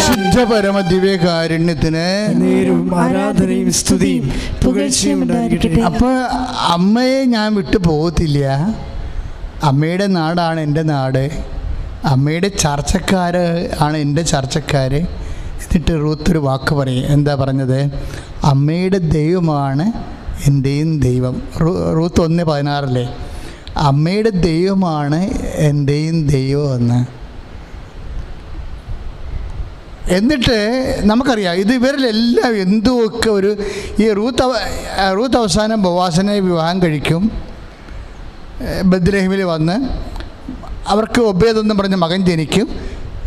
ശുദ്ധപരമ ദിവ്യകാരുണ്യത്തിന് ആരാധനയും സ്തുതിയും പുകഴ്ചയും ഉണ്ടായിരിക്കട്ടെ. അപ്പോൾ അമ്മയെ ഞാൻ വിട്ടു പോകത്തില്ല. അമ്മയുടെ നാടാണ് എൻ്റെ നാട്, അമ്മയുടെ ചർച്ചക്കാർ ആണ് എൻ്റെ ചർച്ചക്കാർ. എന്നിട്ട് റൂത്തൊരു വാക്ക് പറയും. എന്താ പറഞ്ഞത്? അമ്മയുടെ ദൈവമാണ് എൻ്റെയും ദൈവം. റൂത്ത് 1:16 അമ്മയുടെ ദൈവമാണ് എൻ്റെയും ദൈവമെന്ന്. എന്നിട്ട് നമുക്കറിയാം ഇത് ഇവരിലെല്ലാം എന്തുമൊക്കെ ഈ റൂത്ത് അവസാനം ബോവാസിനെ വിവാഹം കഴിക്കും. ബത്ലഹേമിൽ വന്ന് അവർക്ക് ഒബേദ് എന്ന് പറഞ്ഞ മകൻ ജനിക്കും.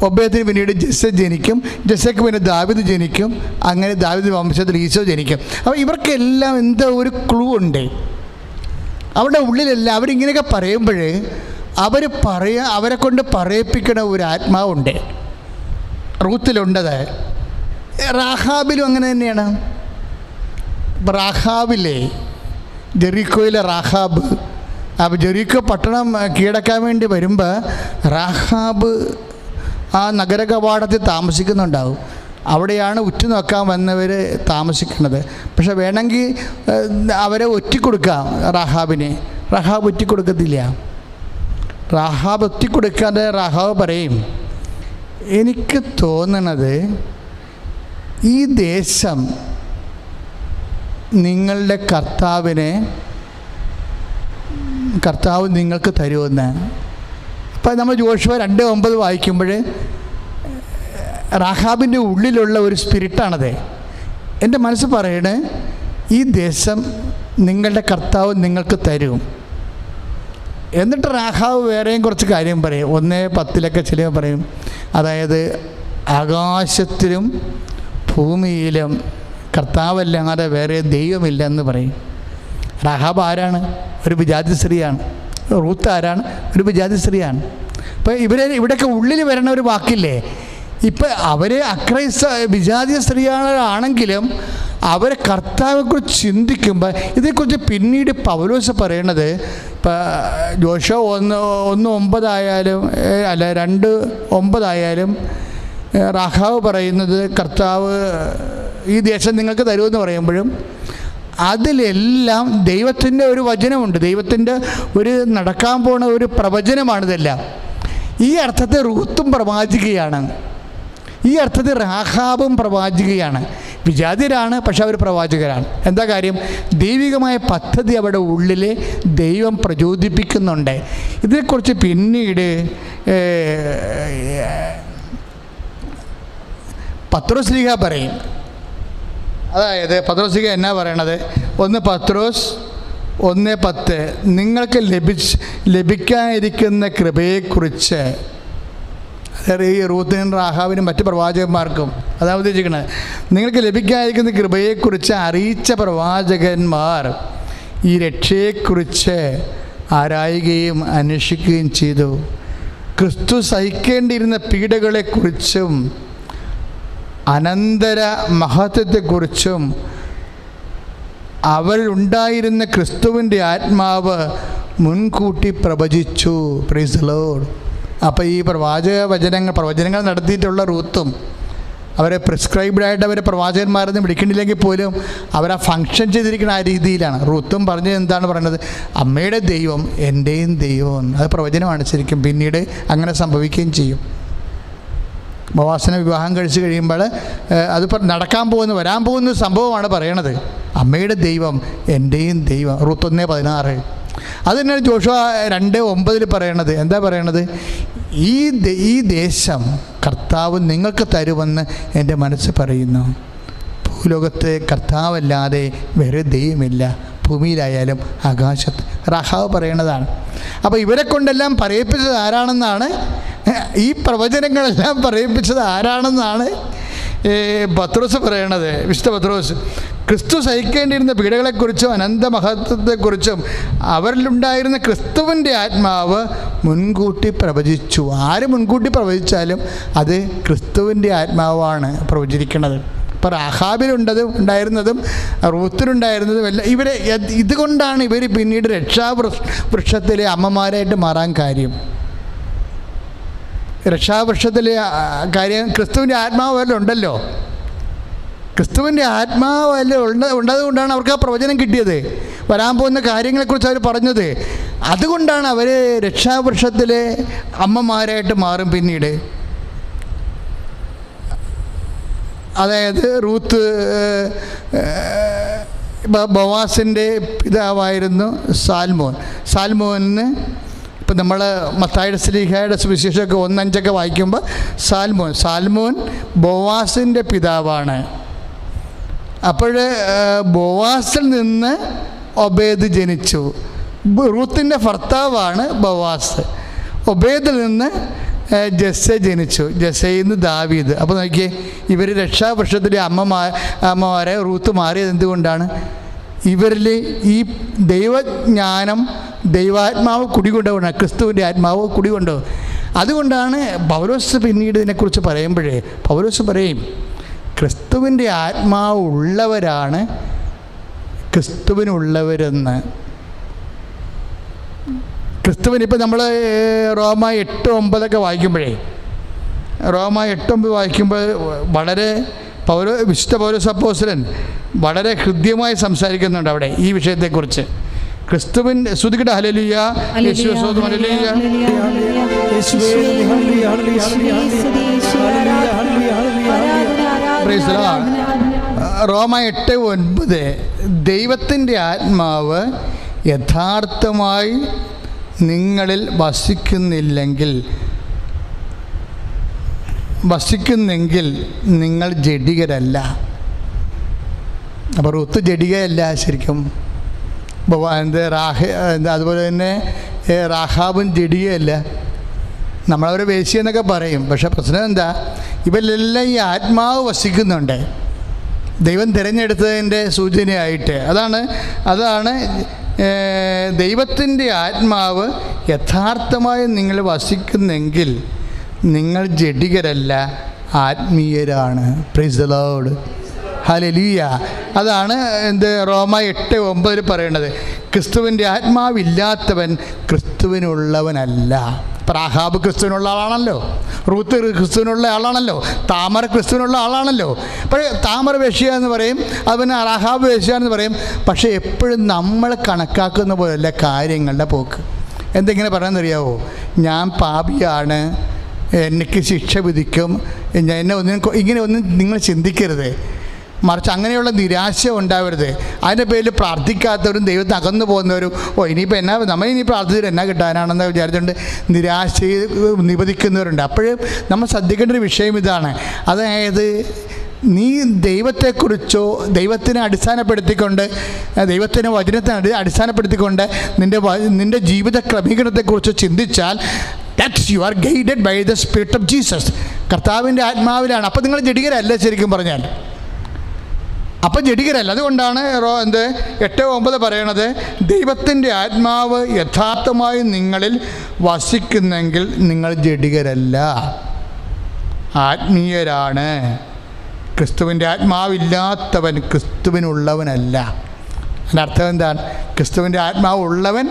ഒബേദിന് പിന്നീട് ജെസ്സെ ജനിക്കും. ജെസ്സയ്ക്ക് പിന്നെ ദാവീദ് ജനിക്കും. അങ്ങനെ ദാവീദ് വംശത്തിൽ ഈശോ ജനിക്കും. അപ്പോൾ ഇവർക്കെല്ലാം എന്തോ ഒരു ക്ലൂ ഉണ്ട് അവരുടെ ഉള്ളിലെല്ലാം. അവരിങ്ങനെയൊക്കെ പറയുമ്പോൾ അവരെ കൊണ്ട് പറയിപ്പിക്കണ ഒരു ആത്മാവുണ്ട്. റൂത്തിലുണ്ടത്. റാഹാബിലും അങ്ങനെ തന്നെയാണ്. റാഹാബില്ലേ, ജെറിക്കോയിലെ റാഹാബ്, അപ്പോൾ ജെറിക്കോ പട്ടണം കീഴടക്കാൻ വേണ്ടി വരുമ്പോൾ റാഹാബ് ആ നഗര കവാടത്തിൽ താമസിക്കുന്നുണ്ടാവും. അവിടെയാണ് ഉറ്റുനോക്കാൻ വന്നവർ താമസിക്കുന്നത്. പക്ഷെ വേണമെങ്കിൽ അവരെ ഒറ്റിക്കൊടുക്കാം. റഹാബ് ഒറ്റിക്കൊടുക്കത്തില്ല. റഹാബ് ഒറ്റിക്കൊടുക്കാതെ റഹാബ് പറയും, എനിക്ക് തോന്നണത് ഈ ദേശം നിങ്ങളുടെ കർത്താവ് നിങ്ങൾക്ക് തരുമെന്ന്. അപ്പം നമ്മൾ യോശുവ 2:9 വായിക്കുമ്പോൾ റഹാബിൻ്റെ ഉള്ളിലുള്ള ഒരു സ്പിരിറ്റാണത്. എൻ്റെ മനസ്സ് പറയണേ, ഈ ദേശം നിങ്ങളുടെ കർത്താവ് നിങ്ങൾക്ക് തരും. എന്നിട്ട് രാഹാവ് വേറെയും കുറച്ച് കാര്യം പറയും. 1:10 ചില പറയും, അതായത് ആകാശത്തിലും ഭൂമിയിലും കർത്താവല്ലാതെ വേറെ ദൈവമില്ല എന്ന് പറയും. രാഹാബ് ആരാണ്? ഒരു വിജാതി സ്ത്രീയാണ്. റൂത്ത് ആരാണ്? ഒരു വിജാതി സ്ത്രീയാണ്. ഇപ്പം ഇവിടെയൊക്കെ ഉള്ളിൽ വരണ ഒരു വാക്കില്ലേ, ഇപ്പം അവർ വിജാതീയ സ്ത്രീയാണെങ്കിലും അവരെ കർത്താവിനെക്കുറിച്ച് ചിന്തിക്കുമ്പോൾ ഇതേക്കുറിച്ച് പിന്നീട് പൗലോസ് പറയണത്, ഇപ്പം യോശുവ 1:9 ആയാലും 2:9 റഹാബ് പറയുന്നത് കർത്താവ് ഈ ദേശം നിങ്ങൾക്ക് തരുമെന്ന് പറയുമ്പോഴും അതിലെല്ലാം ദൈവത്തിൻ്റെ ഒരു വചനമുണ്ട്. ദൈവത്തിൻ്റെ ഒരു നടക്കാൻ പോണ ഒരു പ്രവചനമാണിതെല്ലാം. ഈ അർത്ഥത്തിൽ റൂത്തും പ്രവാചികയാണ്. ഈ അർത്ഥത്തിൽ രാഹാബും പ്രവാചികയാണ്. വിജാതിയരാണ്, പക്ഷെ അവർ പ്രവാചകരാണ്. എന്താ കാര്യം? ദൈവികമായ പദ്ധതി അവിടെ ഉള്ളിൽ ദൈവം പ്രചോദിപ്പിക്കുന്നുണ്ട്. ഇതിനെക്കുറിച്ച് പിന്നീട് പത്രോസ്ലീഹ പറയും. അതായത് പത്രോസ്ലീഹ എന്നാ പറയണത്? 1 പത്രോസ് 1:10 നിങ്ങൾക്ക് ലഭിക്കാനിരിക്കുന്ന കൃപയെക്കുറിച്ച്, അതായത് ഈ റൂത്തിനും റാഹാബിനും മറ്റ് പ്രവാചകന്മാർക്കും അതാണ് ഉദ്ദേശിക്കുന്നത്. നിങ്ങൾക്ക് ലഭിക്കാനിരിക്കുന്ന കൃപയെക്കുറിച്ച് അറിയിച്ച പ്രവാചകന്മാർ ഈ രക്ഷയെക്കുറിച്ച് ആരായുകയും അന്വേഷിക്കുകയും ചെയ്തു. ക്രിസ്തു സഹിക്കേണ്ടിയിരുന്ന പീഡകളെക്കുറിച്ചും അനന്തര മഹത്വത്തെക്കുറിച്ചും അവരിലുണ്ടായിരുന്ന ക്രിസ്തുവിൻ്റെ ആത്മാവ് മുൻകൂട്ടി പ്രവചിച്ചു. Price the Lord. അപ്പോൾ ഈ പ്രവചനങ്ങൾ നടത്തിയിട്ടുള്ള റൂത്തും അവരെ പ്രിസ്ക്രൈബ്ഡായിട്ട് അവരെ പ്രവാചകന്മാരെന്ന് വിളിക്കണില്ലെങ്കിൽ പോലും അവരാ ഫങ്ഷൻ ചെയ്തിരിക്കുന്ന ആ രീതിയിലാണ്. റൂത്തും പറഞ്ഞത് എന്താണ് പറയുന്നത്? അമ്മയുടെ ദൈവം എൻ്റെയും ദൈവം. അത് പ്രവചനമാണ് ശരിക്കും. പിന്നീട് അങ്ങനെ സംഭവിക്കുകയും ചെയ്യും. ബോവാസിനെ വിവാഹം കഴിച്ച് കഴിയുമ്പോൾ അത് വരാൻ പോകുന്ന സംഭവമാണ് പറയണത്. അമ്മയുടെ ദൈവം എൻ്റെയും ദൈവം. റൂത്ത് 1:16. അത് തന്നെയാണ് ജോഷുവ 2:9 പറയണത്. എന്താ പറയണത്? ഈ ദേശം കർത്താവ് നിങ്ങൾക്ക് തരുമെന്ന് എൻ്റെ മനസ്സ് പറയുന്നു. ഭൂലോകത്ത് കർത്താവല്ലാതെ വേറെ ദൈവമില്ല, ഭൂമിയിലായാലും ആകാശത്ത്. റഹാബ് പറയണതാണ്. അപ്പോൾ ഇവരെ കൊണ്ടെല്ലാം പറയിപ്പിച്ചത് ആരാണെന്നാണ്, ഈ പ്രവചനങ്ങളെല്ലാം പറയിപ്പിച്ചത് ആരാണെന്നാണ് പത്രോസ് പറയണത്. വിശുദ്ധ പത്രോസ് ക്രിസ്തു സഹിക്കേണ്ടിയിരുന്ന പീഡകളെക്കുറിച്ചും അനന്തമഹത്വത്തെക്കുറിച്ചും അവരിലുണ്ടായിരുന്ന ക്രിസ്തുവിൻ്റെ ആത്മാവ് മുൻകൂട്ടി പ്രവചിച്ചു. ആര് മുൻകൂട്ടി പ്രവചിച്ചാലും അത് ക്രിസ്തുവിൻ്റെ ആത്മാവാണ് പ്രവചിക്കുന്നത്. ഇപ്പോൾ ഉണ്ടായിരുന്നതും റൂത്തിലുണ്ടായിരുന്നതും എല്ലാം ഇതുകൊണ്ടാണ് ഇവർ പിന്നീട് രക്ഷാവൃക്ഷത്തിലെ അമ്മമാരായിട്ട് മാറാൻ കാര്യം. രക്ഷാവൃക്ഷത്തിലെ കാര്യം ക്രിസ്തുവിൻ്റെ ആത്മാവ് വല്ല ഉണ്ടല്ലോ. ക്രിസ്തുവിൻ്റെ ആത്മാവ് വല്ല ഉണ്ടതുകൊണ്ടാണ് അവർക്ക് ആ പ്രവചനം കിട്ടിയത്. വരാൻ പോകുന്ന കാര്യങ്ങളെക്കുറിച്ച് അവർ പറഞ്ഞത്. അതുകൊണ്ടാണ് അവർ രക്ഷാവൃക്ഷത്തിലെ അമ്മമാരായിട്ട് മാറും പിന്നീട്. അതായത് റൂത്ത് ബോവാസിൻ്റെ പിതാവായിരുന്നു സാൽമോന്. ഇപ്പം നമ്മൾ മത്തായിയുടെ ശ്ലീഹായുടെ സുവിശേഷമൊക്കെ 1:5 വായിക്കുമ്പോൾ സാൽമോൻ ബോവാസിൻ്റെ പിതാവാണ്. അപ്പോൾ ബോവാസിൽ നിന്ന് ഒബേദ് ജനിച്ചു. റൂത്തിൻ്റെ ഭർത്താവാണ് ബോവാസ്. ഒബേദിൽ നിന്ന് ജസ്സെ ജനിച്ചു. ജസ്സയിൽ നിന്ന് ദാവീദ്. അപ്പോൾ നോക്കിയേ, ഇവർ രക്ഷാവൃക്ഷത്തിലെ അമ്മമാരെ റൂത്ത് മാറിയത് എന്തുകൊണ്ടാണ്? ഇവരിൽ ഈ ദൈവജ്ഞാനം, ദൈവാത്മാവ് കുടികൊണ്ടുപോകണം. ക്രിസ്തുവിൻ്റെ ആത്മാവ് കുടികൊണ്ടു. അതുകൊണ്ടാണ് പൗലോസ് പിന്നീട് ഇതിനെക്കുറിച്ച് പറയുമ്പോഴേ പൗലോസ് പറയും, ക്രിസ്തുവിൻ്റെ ആത്മാവ് ഉള്ളവരാണ് ക്രിസ്തുവിനുള്ളവരെന്ന്. ക്രിസ്തുവിന് ഇപ്പം നമ്മൾ റോമ 8:9 വായിക്കുമ്പോഴേ റോമ 8:9 വായിക്കുമ്പോൾ വളരെ വിശുദ്ധ പൗലോസ് അപ്പോസ്തലൻ വളരെ ഹൃദ്യമായി സംസാരിക്കുന്നുണ്ട് അവിടെ ഈ വിഷയത്തെക്കുറിച്ച്. ക്രിസ്തുവിൻ്റെ സ്തുതിക്കട്ടെ, ഹല്ലേലൂയ, യേശുവേ സ്തോത്രം, ഹല്ലേലൂയ. Praise the lord. റോമ 8:9 ദൈവത്തിൻ്റെ ആത്മാവ് യഥാർത്ഥമായി നിങ്ങളിൽ വസിക്കുന്നെങ്കിൽ നിങ്ങൾ ജഡികരല്ല. അപ്പോൾ റുത്ത് ജഡികയല്ല ശരിക്കും. അതുപോലെ തന്നെ റാഹാബും ജഡികയല്ല. നമ്മളവരെ വേശ്യ എന്നൊക്കെ പറയും. പക്ഷെ പ്രശ്നം എന്താ, ഇവരിലെല്ലാം ഈ ആത്മാവ് വസിക്കുന്നുണ്ട്, ദൈവം തിരഞ്ഞെടുത്തതിൻ്റെ സൂചനയായിട്ട്. അതാണ് ദൈവത്തിൻ്റെ ആത്മാവ് യഥാർത്ഥമായി നിങ്ങൾ വസിക്കുന്നെങ്കിൽ നിങ്ങൾ ജഡികരല്ല, ആത്മീയരാണ്. പ്രൈസ് ദി ലോർഡ്, ഹല്ലേലൂയ. അതാണ് റോമ 8:9 പറയണത്. ക്രിസ്തുവിൻ്റെ ആത്മാവില്ലാത്തവൻ ക്രിസ്തുവിനുള്ളവനല്ല. റാഹാബ് ക്രിസ്തുവിനുള്ള ആളാണല്ലോ, റൂത്ത് ക്രിസ്തുവിനുള്ള ആളാണല്ലോ, താമര ക്രിസ്തുവിനുള്ള ആളാണല്ലോ. പക്ഷേ താമര വേശ്യ എന്ന് പറയും, അതുപോലെ റാഹാബ് വേശ്യ എന്ന് പറയും. പക്ഷേ എപ്പോഴും നമ്മൾ കണക്കാക്കുന്ന പോലെയല്ല കാര്യങ്ങളുടെ പോക്ക്. എന്തെങ്കിലും പറയാമെന്നറിയാവോ? ഞാൻ പാപിയാണ്, എനിക്ക് ശിക്ഷ വിധിക്കും, ഇങ്ങനെ ഒന്നും നിങ്ങൾ ചിന്തിക്കരുത്. മറിച്ച് അങ്ങനെയുള്ള നിരാശ ഉണ്ടാവരുത്. അതിൻ്റെ പേരിൽ പ്രാർത്ഥിക്കാത്തവരും ദൈവത്തിന് അകന്നു പോകുന്നവരും ഇനിയിപ്പോൾ നമ്മൾ ഇനി പ്രാർത്ഥിച്ചിട്ട് എന്നാ കിട്ടാനാണെന്ന് വിചാരിച്ചുകൊണ്ട് നിരാശയെ നിബന്ധിക്കുന്നവരുണ്ട്. അപ്പോഴും നമ്മൾ ശ്രദ്ധിക്കേണ്ട ഒരു വിഷയം ഇതാണ്. അതായത് നീ ദൈവത്തെക്കുറിച്ചോ ദൈവത്തിനെ അടിസ്ഥാനപ്പെടുത്തിക്കൊണ്ട് ദൈവത്തിൻ്റെ വചനത്തെ അടിസ്ഥാനപ്പെടുത്തിക്കൊണ്ട് നിൻ്റെ ജീവിത ക്രമീകരണത്തെക്കുറിച്ച് ചിന്തിച്ചാൽ that you are guided by the spirit of Jesus. കർത്താവിൻ്റെ ആത്മാവിലാണ്. അപ്പോൾ നിങ്ങൾ ജഡികരല്ല ശരിക്കും പറഞ്ഞാൽ. അപ്പം ജഡികരല്ല. അതുകൊണ്ടാണ് 8:9 പറയണത്, ദൈവത്തിൻ്റെ ആത്മാവ് യഥാർത്ഥമായി നിങ്ങളിൽ വസിക്കുന്നെങ്കിൽ നിങ്ങൾ ജഡികരല്ല, ആത്മീയരാണ്. ക്രിസ്തുവിൻ്റെ ആത്മാവില്ലാത്തവൻ ക്രിസ്തുവിനുള്ളവനല്ല. അതിൻ്റെ അർത്ഥം എന്താണ്? ക്രിസ്തുവിൻ്റെ ആത്മാവ് ഉള്ളവൻ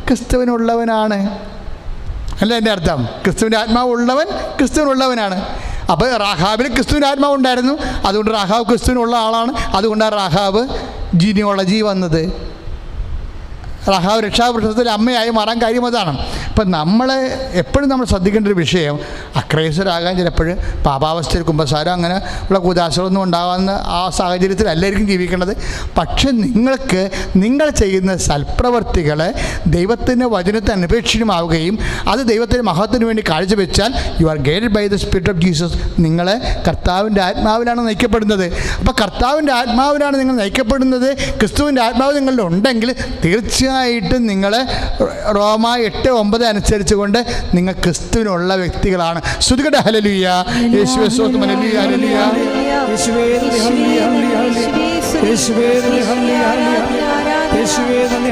ക്രിസ്തുവിനുള്ളവനാണ് അല്ല എൻ്റെ അർത്ഥം. ക്രിസ്തുവിൻ്റെ ആത്മാവ് ഉള്ളവൻ ക്രിസ്തുവിനുള്ളവനാണ്. അപ്പോൾ റാഹാബിൽ ക്രിസ്തുവിൻ്റെ ആത്മാവ് ഉണ്ടായിരുന്നു, അതുകൊണ്ട് റാഹാബ് ക്രിസ്തുവിനുള്ള ആളാണ്. അതുകൊണ്ടാണ് റാഹാബ് ജീനിയോളജി വന്നത്. റാഹാബ് രക്ഷാവൃക്ഷത്തിൽ അമ്മയായി മാറാൻ കാര്യം അതാണ്. അപ്പം എപ്പോഴും നമ്മൾ ശ്രദ്ധിക്കേണ്ട ഒരു വിഷയം, അക്രൈസ്തരാകാൻ ചിലപ്പോൾ പാപാവസ്ഥയിൽ കുമ്പസാരം അങ്ങനെ ഉള്ള കൂതാശകളൊന്നും ഉണ്ടാകാവുന്ന ആ സാഹചര്യത്തിലല്ലായിരിക്കും ജീവിക്കേണ്ടത്. പക്ഷെ നിങ്ങൾ ചെയ്യുന്ന സൽപ്രവർത്തികളെ ദൈവത്തിൻ്റെ വചനത്തെ അനപേക്ഷിതമാവുകയും അത് ദൈവത്തിൻ്റെ മഹത്വത്തിന് വേണ്ടി കാഴ്ചവെച്ചാൽ you are guided by the spirit of Jesus. നിങ്ങൾ കർത്താവിൻ്റെ ആത്മാവിലാണ് നയിക്കപ്പെടുന്നത്. അപ്പോൾ കർത്താവിൻ്റെ ആത്മാവിലാണ് നിങ്ങൾ നയിക്കപ്പെടുന്നത്. ക്രിസ്തുവിൻ്റെ ആത്മാവ് നിങ്ങളിൽ ഉണ്ടെങ്കിൽ തീർച്ചയായിട്ടും നിങ്ങൾ റോമ 8:9 അനുസരിച്ചുകൊണ്ട് നിങ്ങൾ ക്രിസ്തുവിനുള്ള വ്യക്തികളാണ്. സ്തുതിക്കട്ടെ, ഹല്ലേലൂയ, യേശുവേ സ്തോത്രം, ഹല്ലേലൂയ, ഹല്ലേലൂയ, യേശുവേ നന്ദി, ഹല്ലേലൂയ, യേശുവേ നന്ദി, ഹല്ലേലൂയ, യേശുവേ നന്ദി,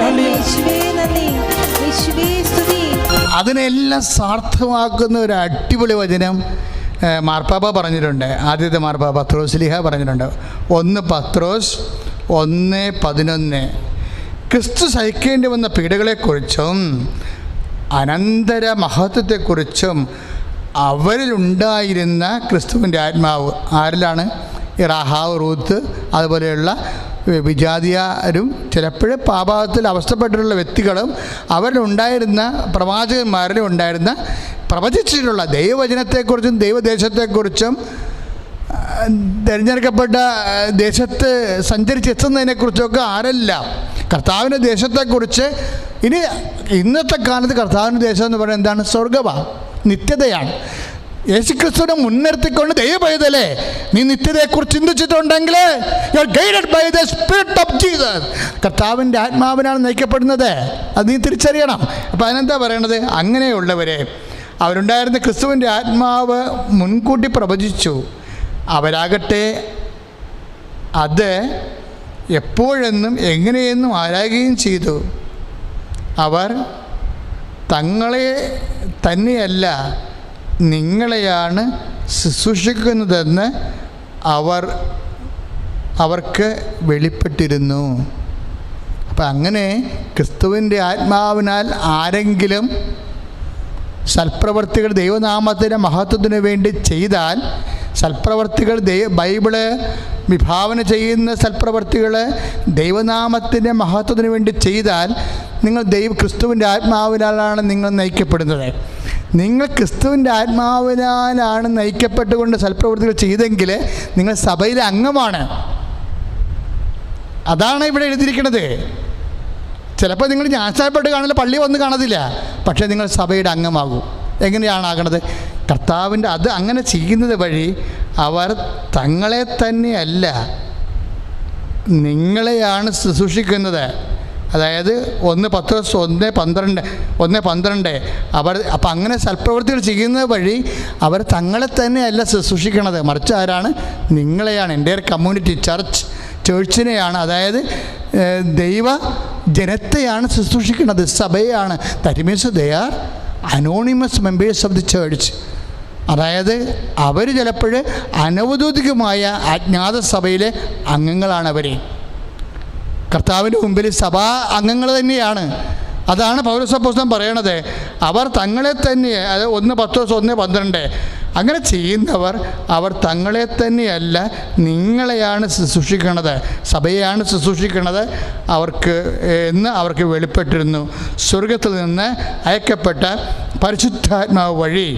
ഹല്ലേലൂയ, അതിനെല്ലാം സാർത്ഥമാക്കുന്ന ഒരു അടിപൊളി വചനം മാർപ്പാപ്പ പറഞ്ഞിട്ടുണ്ട്. ആദ്യത്തെ മാർപ്പാപ്പ പത്രോസ്ലീഹ പറഞ്ഞിട്ടുണ്ട്. 1 പത്രോസ് 1:11 ക്രിസ്തു സഹിക്കേണ്ടി വന്ന പീഡകളെക്കുറിച്ചും അനന്തര മഹത്വത്തെക്കുറിച്ചും അവരിലുണ്ടായിരുന്ന ക്രിസ്തുവിൻ്റെ ആത്മാവ്. ആരിലാണ്? റാഹാബ്, റൂത്ത്, അതുപോലെയുള്ള വിജാതിയരും ചിലപ്പോൾ പാപത്തിൽ അവസ്ഥപ്പെട്ടിട്ടുള്ള വ്യക്തികളും അവരിലുണ്ടായിരുന്ന പ്രവാചകന്മാരിലും ഉണ്ടായിരുന്ന പ്രവചിച്ചിട്ടുള്ള ദൈവവചനത്തെക്കുറിച്ചും ദൈവദേശത്തെക്കുറിച്ചും തിരഞ്ഞെടുക്കപ്പെട്ട ദേശത്ത് സഞ്ചരിച്ചെത്തുന്നതിനെക്കുറിച്ചൊക്കെ ആരെല്ലാം കർത്താവിൻ്റെ ദേശത്തെക്കുറിച്ച്. ഇന്നത്തെ കാലത്ത് കർത്താവിൻ്റെ ദേശം എന്ന് പറയുന്നത് എന്താണ്? സ്വർഗ്ഗമാണ്, നിത്യതയാണ്. യേശുക്രിസ്തുവിനെ മുൻനിർത്തിക്കൊണ്ട് ദൈവപൈതലേ, നീ നിത്യതയെക്കുറിച്ച് ചിന്തിച്ചിട്ടുണ്ടെങ്കിൽ you are guided by the spirit of Jesus. കർത്താവിൻ്റെ ആത്മാവിനാണ് നയിക്കപ്പെടുന്നത്. അത് നീ തിരിച്ചറിയണം. അപ്പോൾ അതിനെന്താ പറയണത്? അങ്ങനെയുള്ളവരെ അവരുണ്ടായിരുന്ന ക്രിസ്തുവിൻ്റെ ആത്മാവ് മുൻകൂട്ടി പ്രവചിച്ചു. അവരാകട്ടെ അത് എപ്പോഴെന്നും എങ്ങനെയെന്നും ആരായുകയും ചെയ്തു. അവർ തങ്ങളെ തന്നെയല്ല നിങ്ങളെയാണ് ശുശ്രൂഷിക്കുന്നതെന്ന് അവർക്ക് വെളിപ്പെട്ടിരുന്നു. അപ്പം അങ്ങനെ ക്രിസ്തുവിൻ്റെ ആത്മാവിനാൽ ആരെങ്കിലും സൽപ്രവർത്തികൾ ദൈവനാമത്തിൻ്റെ മഹത്വത്തിന് വേണ്ടി ചെയ്താൽ, സൽപ്രവർത്തികൾ ബൈബിള് വിഭാവന ചെയ്യുന്ന സൽപ്രവർത്തികൾ ദൈവനാമത്തിൻ്റെ മഹത്വത്തിന് വേണ്ടി ചെയ്താൽ നിങ്ങൾ ക്രിസ്തുവിൻ്റെ ആത്മാവിനാലാണ് നിങ്ങൾ നയിക്കപ്പെടുന്നത്. നിങ്ങൾ ക്രിസ്തുവിൻ്റെ ആത്മാവിനാലാണ് നയിക്കപ്പെട്ടുകൊണ്ട് സൽപ്രവർത്തികൾ ചെയ്തെങ്കിൽ നിങ്ങൾ സഭയിലെ അംഗമാണ്. അതാണ് ഇവിടെ എഴുതിയിരിക്കുന്നത്. ചിലപ്പോൾ നിങ്ങൾ ജ്ഞാനസ്നാനപ്പെട്ട് കാണില്ല, പള്ളി വന്ന് കാണത്തില്ല, പക്ഷേ നിങ്ങൾ സഭയുടെ അംഗമാകും. എങ്ങനെയാണ് ആകണത്? കർത്താവിൻ്റെ അത് അങ്ങനെ ചെയ്യുന്നത് വഴി അവർ തങ്ങളെ തന്നെയല്ല നിങ്ങളെയാണ് ശുശ്രൂഷിക്കുന്നത്. അതായത് 1:12 അവർ അപ്പം അങ്ങനെ സൽപ്രവൃത്തികൾ ചെയ്യുന്നത് വഴി അവർ തങ്ങളെ തന്നെയല്ല ശുശ്രൂഷിക്കണത്, മറിച്ച് ആരാണ്? നിങ്ങളെയാണ്. എൻ്റെ കമ്മ്യൂണിറ്റി ചേർച്ചിനെയാണ്, അതായത് ദൈവ ജനത്തെയാണ് ശുശ്രൂഷിക്കുന്നത്, സഭയാണ്. That means they are anonymous members of the church. അതായത് അവർ ചിലപ്പോൾ അനൗദ്യോഗികമായ അജ്ഞാത സഭയിലെ അംഗങ്ങളാണ്. അവർ കർത്താവിൻ്റെ മുമ്പിൽ സഭാ അംഗങ്ങൾ തന്നെയാണ്. അതാണ് പൗലോസ് അപ്പോസ്തലൻ പറയണത്. അവർ തങ്ങളെ തന്നെ, അത് 1:10-1:12 അങ്ങനെ ചെയ്യുന്നവർ അവർ തങ്ങളെ തന്നെയല്ല നിങ്ങളെയാണ് ശുശ്രൂഷിക്കണത്, സഭയെയാണ് ശുശ്രൂഷിക്കണത്. അവർക്ക് വെളിപ്പെട്ടിരുന്നു. സ്വർഗത്തിൽ നിന്ന് അയക്കപ്പെട്ട പരിശുദ്ധാത്മാവ് വഴി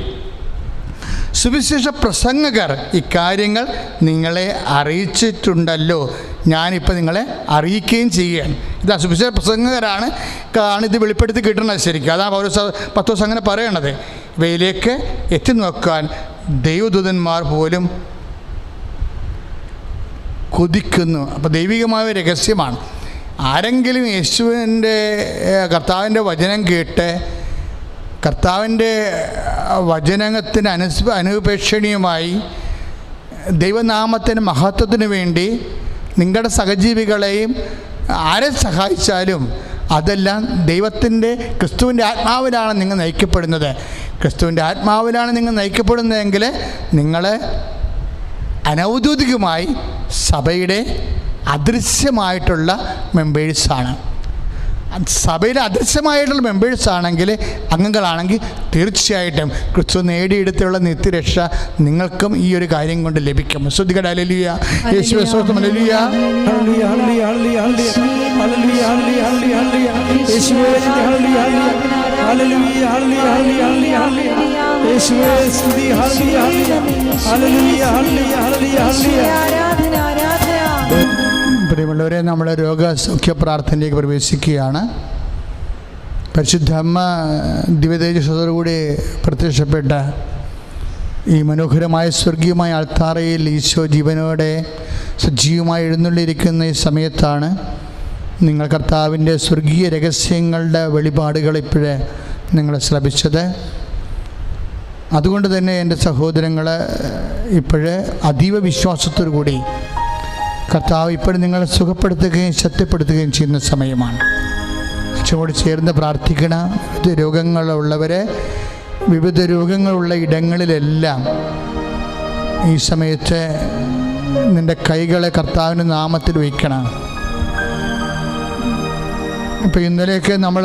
സുവിശേഷ പ്രസംഗകർ ഇക്കാര്യങ്ങൾ നിങ്ങളെ അറിയിച്ചിട്ടുണ്ടല്ലോ. ഞാനിപ്പോൾ നിങ്ങളെ അറിയിക്കുകയും ചെയ്യുകയാണ്. ഇതാ സുവിശേഷ പ്രസംഗകരാണ് ഇത് വെളിപ്പെടുത്തി കിട്ടണത്. ശരിക്കും അതാണ് പൗലോസ് 10 ദിവസം അങ്ങനെ പറയണത്. ഇവയിലേക്ക് എത്തി നോക്കാൻ ദൈവദൂതന്മാർ പോലും കൊതിക്കുന്നു. അപ്പോൾ ദൈവികമായ രഹസ്യമാണ്. ആരെങ്കിലും യേശുവിൻ്റെ കർത്താവിൻ്റെ വചനം കേട്ട് കർത്താവിൻ്റെ വചനത്തിന് അനുപേക്ഷണീയമായി ദൈവനാമത്തിന് മഹത്വത്തിന് വേണ്ടി നിങ്ങളുടെ സഹജീവികളെയും ആരെ സഹായിച്ചാലും അതെല്ലാം ക്രിസ്തുവിൻ്റെ ആത്മാവിലാണ് നിങ്ങൾ നയിക്കപ്പെടുന്നത്. ക്രിസ്തുവിൻ്റെ ആത്മാവിലാണ് നിങ്ങൾ നയിക്കപ്പെടുന്നതെങ്കിൽ നിങ്ങൾ അനൗദ്യോഗികമായി സഭയുടെ അദൃശ്യമായിട്ടുള്ള മെമ്പേഴ്സാണ്. സഭയിൽ അദൃശ്യമായിട്ടുള്ള മെമ്പേഴ്സ് ആണെങ്കിൽ, അംഗങ്ങളാണെങ്കിൽ തീർച്ചയായിട്ടും ക്രിസ്തു നേടിയെടുത്തുള്ള നിത്യരക്ഷ നിങ്ങൾക്കും ഈ ഒരു കാര്യം കൊണ്ട് ലഭിക്കും. ശ്രദ്ധിക്കട്ടെ. ഹല്ലേലൂയ, യേശുവേ സ്തോത്രം. ഹല്ലേലൂയ, ഹല്ലേലൂയ, ഹല്ലേലൂയ, ഹല്ലേലൂയ, ഹല്ലേലൂയ, ഹല്ലേലൂയ, യേശുവേ ഹല്ലേലൂയ, ഹല്ലേലൂയ, ഹല്ലേലൂയ, യേശുവേ സ്തുതി. ഹല്ലേലൂയ, ഹല്ലേലൂയ, ഹല്ലേലൂയ, ഹല്ലേലൂയ. പ്രിയമുള്ളവരെ, നമ്മൾ രോഗസൗഖ്യ പ്രാർത്ഥനയിലേക്ക് പ്രവേശിക്കുകയാണ്. പരിശുദ്ധ അമ്മ ദിവ്യതേജസ്സോടുകൂടി പ്രത്യക്ഷപ്പെട്ട ഈ മനോഹരമായ സ്വർഗീയമായ അൾത്താരയിൽ ഈശോ ജീവനോടെ സജീവമായി എഴുന്നള്ളിയിരിക്കുന്ന ഈ സമയത്താണ് നിങ്ങൾ കർത്താവിൻ്റെ സ്വർഗീയ രഹസ്യങ്ങളുടെ വെളിപാടുകൾ ഇപ്പോഴേ നിങ്ങൾ ശ്രമിച്ചത്. അതുകൊണ്ട് തന്നെ എൻ്റെ സഹോദരങ്ങൾ, ഇപ്പോഴേ അതീവ വിശ്വാസത്തോടു കൂടി കർത്താവ് ഇപ്പോഴും നിങ്ങളെ സുഖപ്പെടുത്തുകയും ശക്തിപ്പെടുത്തുകയും ചെയ്യുന്ന സമയമാണ്. അച്ഛനോട് ചേർന്ന് പ്രാർത്ഥിക്കണം. വിവിധ രോഗങ്ങളുള്ള ഇടങ്ങളിലെല്ലാം ഈ സമയത്ത് നിൻ്റെ കൈകളെ കർത്താവിൻ്റെ നാമത്തിൽ വയ്ക്കണം. ഇപ്പോൾ ഇന്നലെയൊക്കെ നമ്മൾ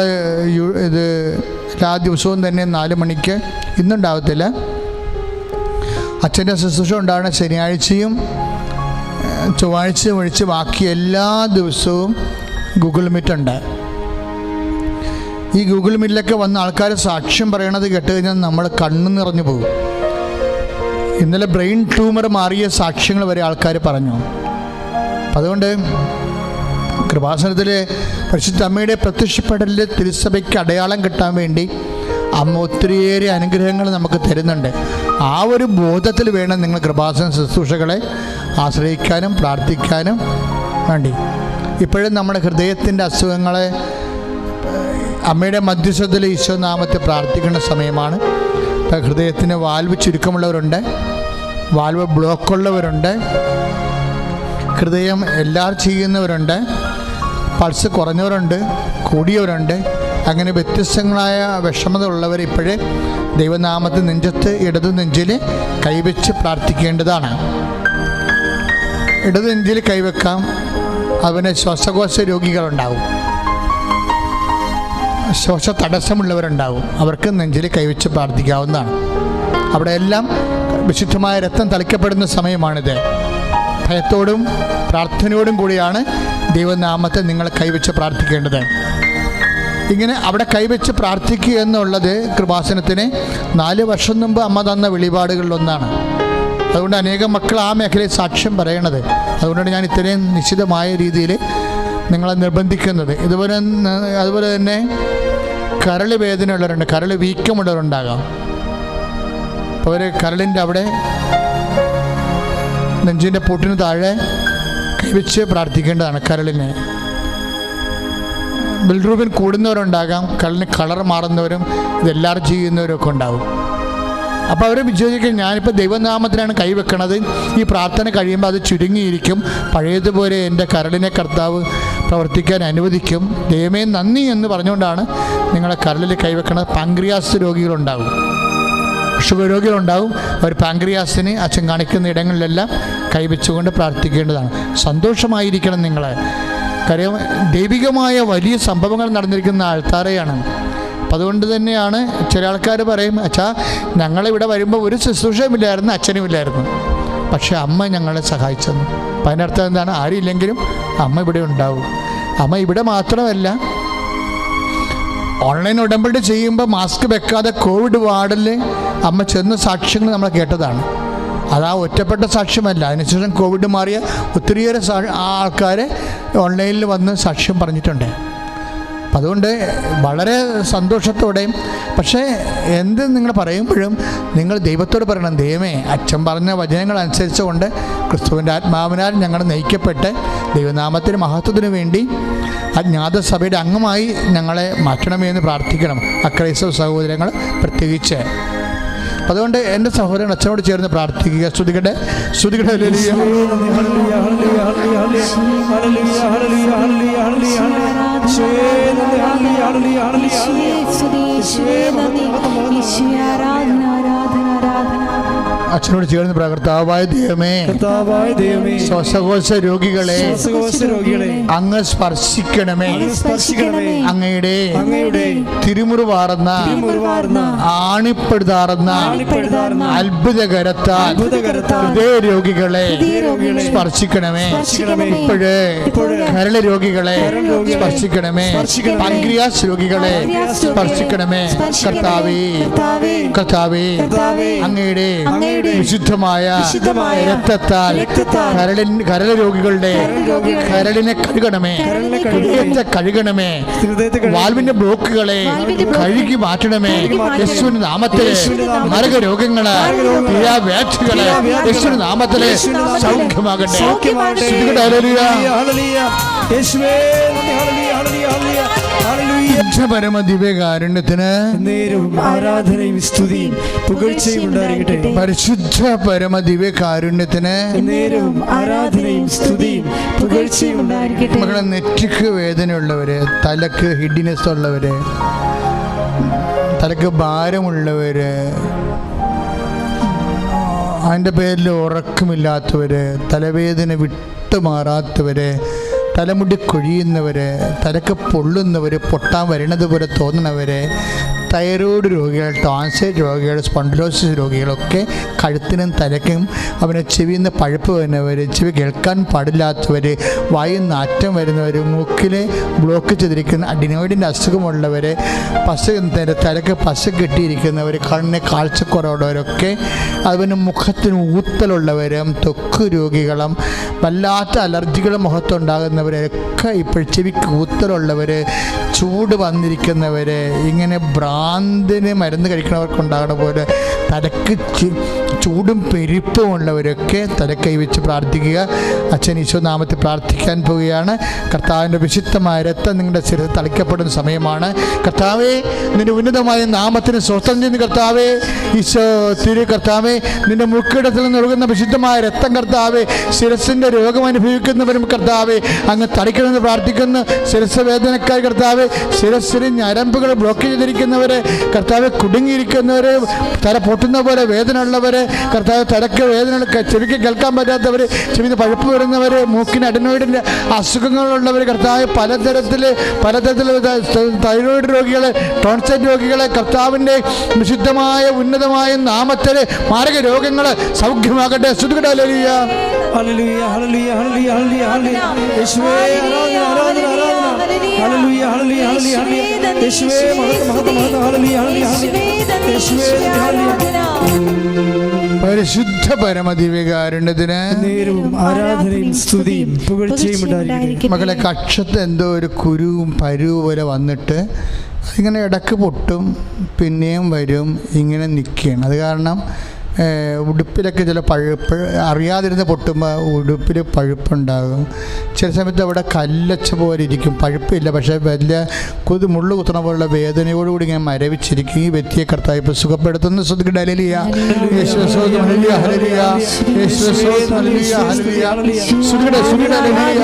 എല്ലാ ദിവസവും തന്നെ 4 മണിക്ക്, ഇന്നുണ്ടാവത്തില്ല, അച്ഛൻ്റെ ശുശ്രൂഷ ഉണ്ടാകുന്ന ശനിയാഴ്ചയും ചൊവ്വാഴ്ചയും ഒഴിച്ച് ബാക്കി എല്ലാ ദിവസവും ഗൂഗിൾ മീറ്റ് ഉണ്ട്. ഈ ഗൂഗിൾ മീറ്റിലൊക്കെ വന്ന ആൾക്കാർ സാക്ഷ്യം പറയണത് കേട്ട് കഴിഞ്ഞാൽ നമ്മൾ കണ്ണു നിറഞ്ഞു പോകും. ഇന്നലെ ബ്രെയിൻ ട്യൂമർ മാറിയ സാക്ഷ്യങ്ങൾ വരെ ആൾക്കാർ പറഞ്ഞു. അപ്പം അതുകൊണ്ട് കൃപാസനത്തിൽ പരിശുദ്ധ അമ്മയുടെ പ്രത്യക്ഷപ്പെടലിൽ തിരുസഭയ്ക്ക് അടയാളം കിട്ടാൻ വേണ്ടി അമ്മ ഒത്തിരിയേറെ അനുഗ്രഹങ്ങൾ നമുക്ക് തരുന്നുണ്ട്. ആ ഒരു ബോധത്തിൽ വേണം നിങ്ങൾ കൃപാസന ശുശ്രൂഷകളെ ആശ്രയിക്കാനും പ്രാർത്ഥിക്കാനും വേണ്ടി. ഇപ്പോഴും നമ്മുടെ ഹൃദയത്തിൻ്റെ അസുഖങ്ങളെ അമ്മയുടെ മധ്യസ്ഥതയിൽ ഈശോനാമത്തെ പ്രാർത്ഥിക്കുന്ന സമയമാണ്. ഇപ്പം ഹൃദയത്തിന് വാൽവ് ചുരുക്കമുള്ളവരുണ്ട്, വാൽവ് ബ്ലോക്കുള്ളവരുണ്ട്, ഹൃദയം എല്ലാവരും ചെയ്യുന്നവരുണ്ട്, പൾസ് കുറഞ്ഞവരുണ്ട്, കൂടിയവരുണ്ട്. അങ്ങനെ വ്യത്യസ്തങ്ങളായ വിഷമത ഉള്ളവർ ഇപ്പോഴേ ദൈവനാമത്തിൽ നെഞ്ചത്ത് ഇടതു നെഞ്ചിൽ കൈവച്ച് പ്രാർത്ഥിക്കേണ്ടതാണ്. ഇടതു നെഞ്ചിൽ കൈവെക്കാം. അവന് ശ്വാസകോശ രോഗികളുണ്ടാവും. ശ്വാസ തടസ്സമുള്ളവരുണ്ടാകും. അവർക്ക് നെഞ്ചിൽ കൈവച്ച് പ്രാർത്ഥിക്കാവുന്നതാണ്. അവിടെയെല്ലാം വിശുദ്ധമായ രക്തം തളിക്കപ്പെടുന്ന സമയമാണിത്. ഭയത്തോടും പ്രാർത്ഥനയോടും കൂടിയാണ് ദൈവനാമത്തെ നിങ്ങൾ കൈവച്ച് പ്രാർത്ഥിക്കേണ്ടത്. ഇങ്ങനെ അവിടെ കൈവച്ച് പ്രാർത്ഥിക്കുക എന്നുള്ളത് കൃപാസനത്തിന് 4 വർഷം മുമ്പ് അമ്മ തന്ന വെളിപാടുകളിലൊന്നാണ്. അതുകൊണ്ട് അനേകം മക്കൾ ആ മേഖലയിൽ സാക്ഷ്യം പറയണത്. അതുകൊണ്ടാണ് ഞാൻ ഇത്രയും നിശ്ചിതമായ രീതിയിൽ നിങ്ങളെ നിർബന്ധിക്കുന്നത്. അതുപോലെ തന്നെ കരൾ വേദനയുള്ളവരുണ്ട്, കരൾ വീക്കമുള്ളവരുണ്ടാകാം. അപ്പോൾ അവർ കരളിൻ്റെ അവിടെ നെഞ്ചിൻ്റെ പൊട്ടിന് താഴെ കൈവച്ച് പ്രാർത്ഥിക്കേണ്ടതാണ്. കരളിന് ബിൽറൂബിൻ കൂടുന്നവരുണ്ടാകാം, കരളിന് കളർ മാറുന്നവരും ഇത് എലർജി ചെയ്യുന്നവരൊക്കെ ഉണ്ടാകും. അപ്പോൾ അവർ വിചാരിക്കും ഞാനിപ്പോൾ ദൈവനാമത്തിനാണ് കൈവെക്കണത്, ഈ പ്രാർത്ഥന കഴിയുമ്പോൾ അത് ചുരുങ്ങിയിരിക്കും, പഴയതുപോലെ എൻ്റെ കരളിനെ കർത്താവ് പ്രവർത്തിക്കാൻ അനുവദിക്കും, ദൈവമേ നന്ദി എന്ന് പറഞ്ഞുകൊണ്ടാണ് നിങ്ങളെ കരളിൽ കൈവെക്കണത്. Pancreas രോഗികളുണ്ടാകും, sugar രോഗികളുണ്ടാകും. അവർ പാങ്ക്രിയാസിന് അച്ഛൻ കാണിക്കുന്ന ഇടങ്ങളിലെല്ലാം കൈവച്ചുകൊണ്ട് പ്രാർത്ഥിക്കേണ്ടതാണ്. സന്തോഷമായിരിക്കണം നിങ്ങൾ. കാര്യം ദൈവികമായ വലിയ സംഭവങ്ങൾ നടന്നിരിക്കുന്ന ആൾക്കാരെയാണ്. അപ്പം അതുകൊണ്ട് തന്നെയാണ് ചില ആൾക്കാർ പറയും, അച്ഛാ ഞങ്ങളിവിടെ വരുമ്പോൾ ഒരു ശുശ്രൂഷയുമില്ലായിരുന്നു, അച്ഛനുമില്ലായിരുന്നു, പക്ഷേ അമ്മ ഞങ്ങളെ സഹായിച്ചെന്ന്. അപ്പം അതിനർത്ഥം എന്താണ്? ആരില്ലെങ്കിലും അമ്മ ഇവിടെ ഉണ്ടാവും. അമ്മ ഇവിടെ മാത്രമല്ല, ഓൺലൈൻ ഉടമ്പടി ചെയ്യുമ്പോൾ മാസ്ക് വെക്കാതെ കോവിഡ് വാർഡിൽ അമ്മ ചെന്ന സാക്ഷ്യങ്ങൾ നമ്മൾ കേട്ടതാണ്. അതാ ഒറ്റപ്പെട്ട സാക്ഷ്യമല്ല. അതിനുശേഷം കോവിഡ് മാറിയ ഒത്തിരിയേറെ ആൾക്കാർ ഓൺലൈനിൽ വന്ന് സാക്ഷ്യം പറഞ്ഞിട്ടുണ്ട്. അപ്പം അതുകൊണ്ട് വളരെ സന്തോഷത്തോടെയും, പക്ഷേ എന്ത് നിങ്ങൾ പറയുമ്പോഴും നിങ്ങൾ ദൈവത്തോട് പറയണം, ദൈവമേ അച്ഛൻ പറഞ്ഞ വചനങ്ങൾ അനുസരിച്ചുകൊണ്ട് ക്രിസ്തുവിൻ്റെ ആത്മാവിനാൽ ഞങ്ങൾ നയിക്കപ്പെട്ട് ദൈവനാമത്തിന് മഹത്വത്തിന് വേണ്ടി അജ്ഞാത സഭയുടെ അംഗമായി ഞങ്ങളെ മാറ്റണമേ എന്ന് പ്രാർത്ഥിക്കണം, അക്രൈസ്തവ സഹോദരങ്ങൾ പ്രത്യേകിച്ച്. അതുകൊണ്ട് എൻ്റെ സഹോദരൻ അച്ഛനോട് ചേർന്ന് പ്രാർത്ഥിക്കുക. ശ്രുതികട്ടെ അച്ഛനോട് ചേർന്ന് കർത്താവായ ദൈവമേ, ശ്വാസകോശ രോഗികളെ അങ്ങ് സ്പർശിക്കണമേ. അങ്ങയുടെ തിരുമുറിവാർന്ന ആണിപ്പെടുതാർന്ന അത്ഭുതകരത്താൽ ഹൃദയ രോഗികളെ സ്പർശിക്കണമേ. ഇപ്പോഴേ കരള് രോഗികളെ സ്പർശിക്കണമേ. പാൻക്രിയാസ് രോഗികളെ സ്പർശിക്കണമേ. കർത്താവേ അങ്ങയുടെ വിശുദ്ധമായ രക്തത്താൽ കരൾ രോഗികളുടെ കരളിനെ കഴുകണമേ, ഹൃദയത്തെ കഴുകണമേ, വാൽവിന്റെ ബ്ലോക്കുകളെ കഴുകി മാറ്റണമേ. യേശുവിന്റെ നാമത്തിലെ മരകരോഗങ്ങള്, വ്യാധികള് യേശുവിന്റെ നാമത്തിലെ സൗഖ്യമാകട്ടെ. പരമ ദിവ്യകാരുണ്യത്തിന് ആരാധനയും സ്തുതിയും പുകഴ്ചയും ഉണ്ടായിരിക്കട്ടെ. പരിശുദ്ധ പരമ ദിവ്യകാരുണ്യത്തിന് ആരാധനയും സ്തുതിയും പുകഴ്ചയും ഉണ്ടായിരിക്കട്ടെ. മക്കളെ, നെറ്റിക്ക് വേദനയുള്ളവര്, തലക്ക് ഹിഡിനെസ് ഉള്ളവര്, തലക്ക് ഭാരമുള്ളവര്, അതിൻ്റെ പേരിൽ ഉറക്കമില്ലാത്തവര്, തലവേദന വിട്ടുമാറാത്തവര്, തലമുടി കൊഴിയുന്നവർ, തലക്ക് പൊള്ളുന്നവർ, പൊട്ടാൻ വരണത് പോലെ തോന്നുന്നവർ, തൈറോയ്ഡ് രോഗികൾ, ടോൺസൈറ്റ് രോഗികൾ, സ്പോണ്ടിലോസിസ് രോഗികളൊക്കെ കഴുത്തിനും തലയ്ക്കും അവനെ ചെവിയിൽ നിന്ന് പഴുപ്പ് വരുന്നവർ, ചെവി കേൾക്കാൻ പാടില്ലാത്തവർ, വായിൽ നാറ്റം വരുന്നവർ, മൂക്കിൽ ബ്ലോക്ക് ചെയ്തിരിക്കുന്ന അഡിനോയിഡിൻ്റെ അസുഖമുള്ളവർ, തലയ്ക്ക് പശ കെട്ടിയിരിക്കുന്നവർ, കണ്ണിന് കാഴ്ചക്കുറവുള്ളവരൊക്കെ, അതുപോലെ മുഖത്തിന് ഊത്തലുള്ളവരും, ത്വക്ക് രോഗികളും, വല്ലാത്ത അലർജികളും മുഖത്തുണ്ടാകുന്നവരൊക്കെ ഇപ്പോൾ ചെവിക്ക് ഊത്തലുള്ളവർ, ചൂട് വന്നിരിക്കുന്നവർ, ഇങ്ങനെ ഭ്രാന്തിന് മരുന്ന് കഴിക്കുന്നവർക്കുണ്ടാകുന്ന പോലെ തലക്ക് ചൂടും പെരുപ്പും ഉള്ളവരൊക്കെ തലക്കൈ വെച്ച് പ്രാർത്ഥിക്കുക. അച്ഛൻ ഈശോ നാമത്തിൽ പ്രാർത്ഥിക്കാൻ പോവുകയാണ്. കർത്താവിൻ്റെ വിശുദ്ധമായ രക്തം നിങ്ങളുടെ ശരീരത്തിൽ തളിക്കപ്പെടുന്ന സമയമാണ്. കർത്താവേ, നിന്റെ ഉന്നതമായ നാമത്തിന് സ്വസ്ഥം ചെയ്യുന്ന കർത്താവേ, ഈശോ കർത്താവേ, നിന്റെ മുക്കിടത്തിൽ നിന്ന് ഒഴുകുന്ന വിശുദ്ധമായ രക്തം കർത്താവേ, ശിരസിൻ്റെ രോഗം അനുഭവിക്കുന്നവരും കർത്താവേ അങ്ങ് തളിക്കണമെന്ന് പ്രാർത്ഥിക്കുന്നു. ശിരസ് വേദനക്കാർ കർത്താവേ ശിരസ്സിന് ഞരമ്പുകൾ ബ്ലോക്ക് ചെയ്തിരിക്കുന്നവരെ, കർത്താവ് കുടുങ്ങിയിരിക്കുന്നവർ, തല പൊട്ടുന്ന പോലെ വേദന ഉള്ളവർ, കർത്താവ് തലയ്ക്ക് വേദന, ചെവിക്ക് കേൾക്കാൻ പറ്റാത്തവർ, ചെവിക്ക് പഴുപ്പ് വരുന്നവർ, മൂക്കിന് അഡിനോയിഡിൻ്റെ അസുഖങ്ങളുള്ളവർ, കർത്താവ് പലതരത്തിൽ തൈറോയിഡ് രോഗികൾ, ടോൺസൈറ്റ് രോഗികളെ കർത്താവിൻ്റെ വിശുദ്ധമായ ഉന്നതമായ നാമത്തിൽ മാരക രോഗങ്ങൾ സൗഖ്യമാകട്ടെ. സ്തുതിക്കട്ടെ. ഹല്ലേലൂയ, ഹല്ലേലൂയ, ഹല്ലേലൂയ, ഹല്ലേലൂയ, ഹല്ലേലൂയ, ഹല്ലേലൂയ. യേശുവേ ആരാധന, ആരാധന, ആരാധന. ഹല്ലേലൂയ, ഹല്ലേലൂയ, ഹല്ലേലൂയ, ഹല്ലേലൂയ. യേശുവേ മഹത്വം, മഹത്വം, മഹത്വം. ഹല്ലേലൂയ, ഹല്ലേലൂയ, ഹല്ലേലൂയ. യേശുവേ ഹല്ലേലൂയ. പരിശുദ്ധ പരമദിവ്യകാരുണ്യത്തിന് നേരവും ആരാധനയും സ്തുതിയും പുകഴ്ചയും ഉണ്ടായിരിക്കട്ടെ. മകളെ, കക്ഷത്ത് എന്തോ ഒരു കുരുവും പരുവും പോലെ വന്നിട്ട് അതിങ്ങനെ ഇടക്ക് പൊട്ടും, പിന്നെയും വരും, ഇങ്ങനെ നിൽക്കുകയാണ്. അത് കാരണം ഉടുപ്പിലൊക്കെ ചില പഴുപ്പ് അറിയാതിരുന്ന് പൊട്ടുമ്പോൾ ഉടുപ്പിൽ പഴുപ്പുണ്ടാകും. ചില സമയത്ത് അവിടെ കല്ലച്ച പോലെ ഇരിക്കും, പഴുപ്പില്ല, പക്ഷേ വലിയ മുള്ളു കുത്തണ പോലുള്ള വേദനയോടുകൂടി ഇങ്ങനെ മരവിച്ചിരിക്കും. ഈ വ്യക്തിയെ കർത്താവ് ഇപ്പോൾ സുഖപ്പെടുത്തുന്നു. ശ്രദ്ധിക്കട്ടെ. ഹല്ലേലൂയ, യേശുവേ സ്തോത്രം, ഹല്ലേലൂയ, ഹല്ലേലൂയ, യേശുവേ സ്തോത്രം, ഹല്ലേലൂയ, ഹല്ലേലൂയ. ശ്രദ്ധിക്കട്ടെ, ശ്രദ്ധിക്കട്ടെ. ഹല്ലേലൂയ,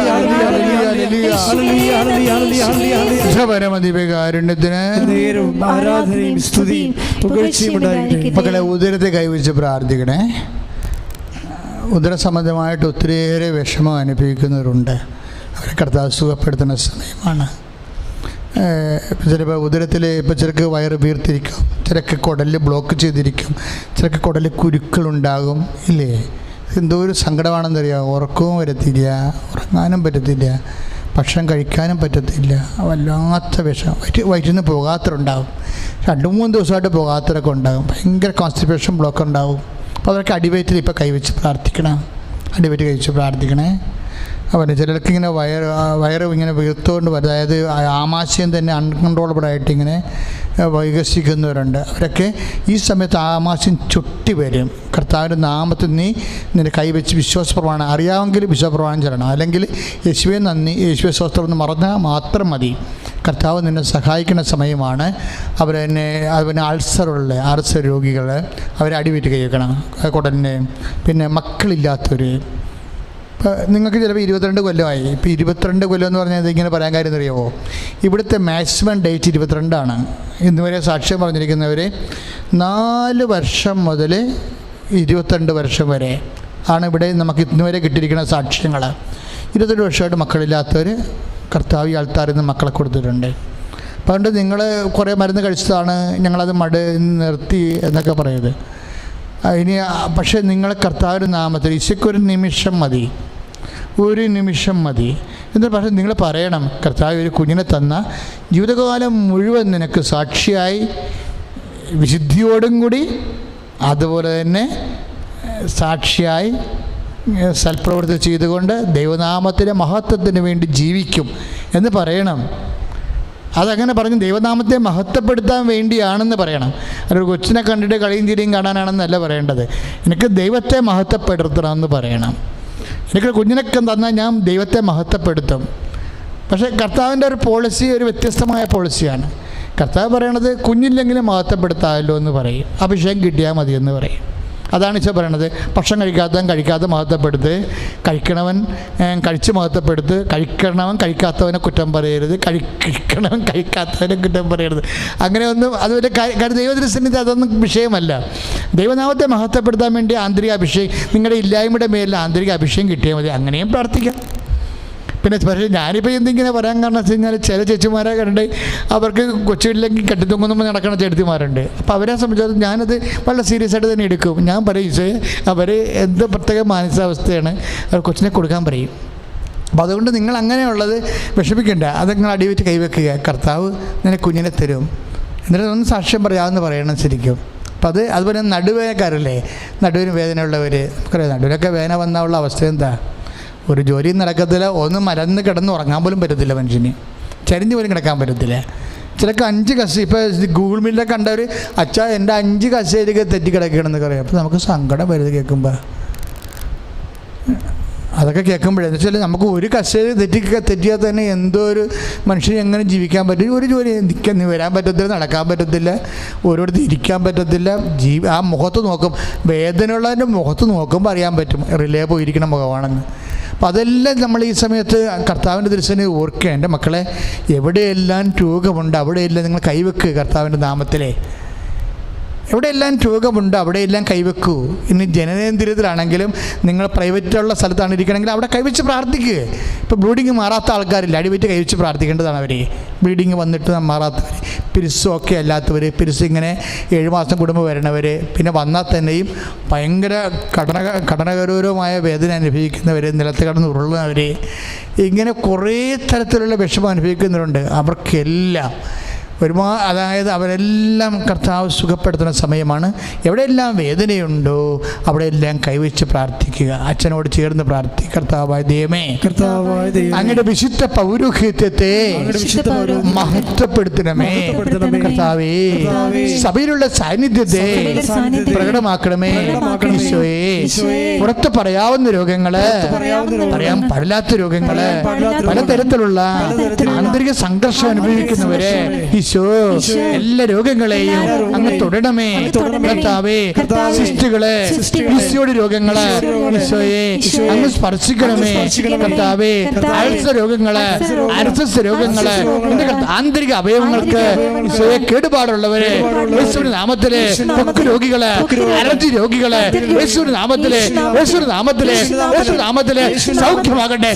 ഹല്ലേലൂയ, ഹല്ലേലൂയ. പരമദിവ്യകാരുണ്യത്തിന് നേരവും ആരാധനയും സ്തുതിയും പുകഴ്ചയും ഉണ്ടായിരിക്കട്ടെ. മക്കളെ, ഉദരത്തെ കൈവച്ച് പ്രാർത്ഥിക്കണേ. ഉദരസംബന്ധമായിട്ട് ഒത്തിരിയേറെ വിഷമം അനുഭവിക്കുന്നവരുണ്ട്. അവരെ കർത്താവ് സുഖപ്പെടുത്തുന്ന സമയമാണ്. ചിലപ്പോൾ ഉദരത്തിൽ ഇപ്പോൾ ചിലക്ക് വയറ് വീർത്തിരിക്കും, ചിലക്ക് കുടലിൽ ബ്ലോക്ക് ചെയ്തിരിക്കും, ചിലക്ക് കുടലിൽ കുരുക്കളുണ്ടാകും. ഇല്ലേ? എന്തോ ഒരു സങ്കടമാണെന്നറിയാം. ഉറക്കവും വരത്തില്ല, ഉറങ്ങാനും പറ്റത്തില്ല, ഭക്ഷണം കഴിക്കാനും പറ്റത്തില്ല. വല്ലാത്ത വിഷം. വയറ്റിൽ നിന്ന് പോകാത്തവരുണ്ടാകും, 2-3 ദിവസമായിട്ട് പോകാത്തവരൊക്കെ ഉണ്ടാകും. ഭയങ്കര കോൺസ്റ്റിപ്പേഷൻ ബ്ലോക്ക് ഉണ്ടാകും. അപ്പോൾ അവരൊക്കെ അടിവയറ്റിൽ ഇപ്പോൾ കൈവച്ച് പ്രാർത്ഥിക്കണം. അടിവയറ്റ് കഴിച്ച് പ്രാർത്ഥിക്കണേ. അവന് ചിലർക്ക് ഇങ്ങനെ വയറ് ഇങ്ങനെ വീർത്തുകൊണ്ട് വരും. അതായത് ആമാശയം തന്നെ അൺകൺട്രോളബിളായിട്ട് ഇങ്ങനെ വികസിക്കുന്നവരുണ്ട്. അവരൊക്കെ ഈ സമയത്ത് ആമാശയം ചുട്ടി വരും. കർത്താവിൻ്റെ നാമത്തിൽ നീ നിൻ്റെ കൈവച്ച് വിശ്വാസപ്രമാണം അറിയാമെങ്കിൽ വിശ്വാസപ്രമാണം ചെല്ലണം, അല്ലെങ്കിൽ യേശുവേ നന്ദി, യേശുവേ സ്വസ്ത്രം എന്ന് പറഞ്ഞാൽ മാത്രം മതി. കർത്താവ് നിന്നെ സഹായിക്കുന്ന സമയമാണ്. അവന് അൾസർ രോഗികൾ അവരെ അടിവീറ്റ് കഴിക്കണം. കുടലിന് പിന്നെ മക്കളില്ലാത്തവർ. ഇപ്പോൾ നിങ്ങൾക്ക് ചിലപ്പോൾ 22 കൊല്ലമായി. ഇപ്പോൾ 22 കൊല്ലം എന്ന് പറഞ്ഞാൽ ഇങ്ങനെ പറയാൻ കാര്യം അറിയാമോ? ഇവിടുത്തെ മാക്സിമം ഡേറ്റ് 22 ഇന്നുവരെ സാക്ഷ്യം പറഞ്ഞിരിക്കുന്നവർ 4 വർഷം മുതൽ 22 വർഷം വരെ ആണ് ഇവിടെ നമുക്ക് ഇന്നുവരെ കിട്ടിയിരിക്കുന്ന സാക്ഷ്യങ്ങൾ. 22 വർഷമായിട്ട് മക്കളില്ലാത്തവർ കർത്താവ് ഈ ആൾക്കാരിൽ നിന്ന് മക്കളെ കൊടുത്തിട്ടുണ്ട്. അതുകൊണ്ട് നിങ്ങൾ കുറേ മരുന്ന് കഴിച്ചതാണ്, ഞങ്ങളത് നിർത്തി എന്നൊക്കെ പറയുന്നത്. ഇനി പക്ഷേ നിങ്ങളെ കർത്താവിൻ്റെ നാമത്തിൽ ഈശോയ്ക്കൊരു നിമിഷം മതി, ഒരു നിമിഷം മതി എന്ന് പക്ഷേ നിങ്ങൾ പറയണം, കർത്താവ് ഒരു കുഞ്ഞിനെ തന്ന ജീവിതകാലം മുഴുവൻ നിനക്ക് സാക്ഷിയായി വിശുദ്ധിയോടും കൂടി അതുപോലെ തന്നെ സാക്ഷിയായി സൽപ്രവൃത്തി ചെയ്തുകൊണ്ട് ദൈവനാമത്തിൻ്റെ മഹത്വത്തിന് വേണ്ടി ജീവിക്കും എന്ന് പറയണം. അതങ്ങനെ പറഞ്ഞ് ദൈവനാമത്തെ മഹത്വപ്പെടുത്താൻ വേണ്ടിയാണെന്ന് പറയണം. ഒരു കൊച്ചിനെ കണ്ടിട്ട് കളിയും ചിരിയും കാണാനാണെന്നല്ല പറയേണ്ടത്. എനിക്ക് ദൈവത്തെ മഹത്വപ്പെടുത്തണമെന്ന് പറയണം. എനിക്ക് കുഞ്ഞിനൊക്കെ തന്നാൽ ഞാൻ ദൈവത്തെ മഹത്വപ്പെടുത്തും. പക്ഷേ കർത്താവിൻ്റെ ഒരു പോളിസി ഒരു വ്യത്യസ്തമായ പോളിസിയാണ്. കർത്താവ് പറയണത് കുഞ്ഞില്ലെങ്കിലും മഹത്വപ്പെടുത്താമല്ലോ എന്ന് പറയും, അഭിഷേകം കിട്ടിയാൽ മതിയെന്ന് പറയും. അതാണ് ഈശോ പറയണത്. ഭക്ഷണം കഴിക്കാതെ മഹത്വപ്പെടുത്ത്, കഴിക്കണവൻ കഴിച്ച് മഹത്വപ്പെടുത്ത്, കഴിക്കണവൻ കഴിക്കാത്തവനെ കുറ്റം പറയരുത്, കഴിക്കണവൻ കഴിക്കാത്തവനെ കുറ്റം പറയരുത്. അങ്ങനെ ഒന്നും അതൊരു ദൈവദൃശ്യത്തിൽ അതൊന്നും വിഷയമല്ല. ദൈവനാമത്തെ മഹത്വപ്പെടുത്താൻ വേണ്ടി ആന്തരിക അഭിഷേകം, നിങ്ങളുടെ ഇല്ലായ്മയുടെ മേലിൽ ആന്തരിക അഭിഷേകം കിട്ടിയാൽ മതി. അങ്ങനെയും പ്രാർത്ഥിക്കാം. പിന്നെ പക്ഷേ ഞാനിപ്പോൾ എന്തിങ്ങനെ പറയാൻ കാരണം വെച്ച് കഴിഞ്ഞാൽ ചില ചേച്ചിമാരെ കണ്ട് അവർക്ക് കൊച്ചില്ലെങ്കിൽ കെട്ടിത്തൂങ്ങുമ്പോൾ നടക്കുന്ന ചേട്ടത്തിമാരുണ്ട്. അപ്പോൾ അവരെ സംബന്ധിച്ചത് ഞാനത് വളരെ സീരിയസ് ആയിട്ട് തന്നെ എടുക്കും. ഞാൻ പറയും അവർ എന്ത് പ്രത്യേക മാനസികാവസ്ഥയാണ്, അവർ കൊച്ചിനെ കൊടുക്കാൻ പറയും. അപ്പോൾ അതുകൊണ്ട് നിങ്ങൾ അങ്ങനെയുള്ളത് വിഷമിക്കണ്ട. അത് നിങ്ങൾ അടിവെച്ച് കൈവെക്കുക, കർത്താവ് നിനക്ക് കുഞ്ഞിനെ തരും. എന്നിട്ട് ഒന്ന് സാക്ഷ്യം പറയാമെന്ന് പറയണം ശരിക്കും. അപ്പം അതുപോലെ നടുവേദനക്കാരല്ലേ, നടുവിന് വേദനയുള്ളവർ, നമുക്കറിയാം നടുവിനൊക്കെ വേദന വന്നുള്ള അവസ്ഥ എന്താ? ഒരു ജോലിയും നടക്കത്തില്ല, ഒന്നും മരന്ന് കിടന്ന് ഉറങ്ങാൻ പോലും പറ്റത്തില്ല, മനുഷ്യന് ചരിഞ്ഞ് പോലും കിടക്കാൻ പറ്റത്തില്ല. ചിലക്ക് 5 കസ ഇപ്പോൾ ഗൂഗിൾ മീറ്റിലൊക്കെ കണ്ടവർ അച്ഛാ എൻ്റെ 5 കസേരയൊക്കെ തെറ്റിക്കിടക്കുകയാണെന്നൊക്കെ അറിയാം. അപ്പോൾ നമുക്ക് സങ്കടം വരുന്നത് കേൾക്കുമ്പോൾ. അതൊക്കെ കേൾക്കുമ്പോഴെന്ന് വെച്ചാൽ നമുക്ക് ഒരു കസേര തെറ്റിയാൽ തന്നെ എന്തോ ഒരു മനുഷ്യന് എങ്ങനെ ജീവിക്കാൻ പറ്റും? ഒരു ജോലി വരാൻ പറ്റത്തില്ല, നടക്കാൻ പറ്റത്തില്ല, ഓരോരുത്തർ ഇരിക്കാൻ പറ്റത്തില്ല. ആ മുഖത്ത് നോക്കും, വേദനയുള്ളതിൻ്റെ മുഖത്ത് നോക്കുമ്പോൾ അറിയാൻ പറ്റും റിലേ പോയിരിക്കുന്ന മുഖമാണെന്ന്. അപ്പം അതെല്ലാം നമ്മൾ ഈ സമയത്ത് കർത്താവിൻ്റെ തിരുസന്നിധി ഓർക്കുക. എൻ്റെ മക്കളെ, എവിടെയെല്ലാം രോഗമുണ്ട് അവിടെയെല്ലാം നിങ്ങൾ കൈവെക്കുക കർത്താവിൻ്റെ നാമത്തിലെ. എവിടെയെല്ലാം രോഗമുണ്ട് അവിടെയെല്ലാം കൈവെക്കൂ. ഇനി ജനനേന്ദ്രിയത്തിലാണെങ്കിലും നിങ്ങൾ പ്രൈവറ്റുള്ള സ്ഥലത്താണ് ഇരിക്കണമെങ്കിൽ അവിടെ കൈവച്ച് പ്രാർത്ഥിക്കുക. ഇപ്പോൾ ബ്ലീഡിങ് മാറാത്ത ആൾക്കാരില്ല, അടിവെറ്റ് കൈവച്ച് പ്രാർത്ഥിക്കേണ്ടതാണ് അവർ. ബ്ലീഡിങ് വന്നിട്ട് മാറാത്തവർ, പിരിസൊക്കെ അല്ലാത്തവർ, പിരിസ് ഇങ്ങനെ 7 മാസം കൂടുമ്പോൾ വരണവർ, പിന്നെ വന്നാൽ തന്നെയും ഭയങ്കര ഘടനകരമായ വേദന അനുഭവിക്കുന്നവർ, നിലത്ത് കിടന്ന് ഉരുളുന്നവർ, ഇങ്ങനെ കുറേ തരത്തിലുള്ള വിഷമം അനുഭവിക്കുന്നവരുണ്ട്. അവർക്കെല്ലാം അതായത് അവരെല്ലാം കർത്താവ് സുഖപ്പെടുത്തുന്ന സമയമാണ്. എവിടെയെല്ലാം വേദനയുണ്ടോ അവിടെയെല്ലാം കൈവച്ച് പ്രാർത്ഥിക്കുക. അച്ഛനോട് ചേർന്ന് പ്രാർത്ഥിക്കുക. കർത്താവായ ദൈവമേ, അങ്ങയുടെ വിശുദ്ധ പൗരോഹിത്യത്തെ മഹത്വപ്പെടുത്തണമേ. കർത്താവേ, സഭയിലുള്ള സാന്നിധ്യത്തെ പ്രകടമാക്കണമേ. ഈശോയെ, പുറത്ത് പറയാവുന്ന രോഗങ്ങള്, പറയാൻ പാടില്ലാത്ത രോഗങ്ങള്, പലതരത്തിലുള്ള ആന്തരിക സംഘർഷം അനുഭവിക്കുന്നവരെ എല്ലാ രോഗങ്ങളെയും അങ്ങ് തൊടണമേ. കർത്താവേ, സിസ്റ്റുകളെ, ഈശോയുടെ രോഗങ്ങള് ഈശോയെ അങ്ങ് സ്പർശിക്കണമേ. കർത്താവേ, അൾസർ രോഗങ്ങള്, അർസസ് രോഗങ്ങള്, ആന്തരിക അവയവങ്ങൾക്ക് ഈശോയെ കേടുപാടുള്ളവരെ യേശുവിന്റെ നാമത്തിലെ, ത്വക്ക് രോഗികള്, അലർജി രോഗികള് യേശുവിന്റെ നാമത്തിലെ, യേശുവിന്റെ നാമത്തിലെ, യേശുവിന്റെ നാമത്തിലെ സൗഖ്യമാകട്ടെ.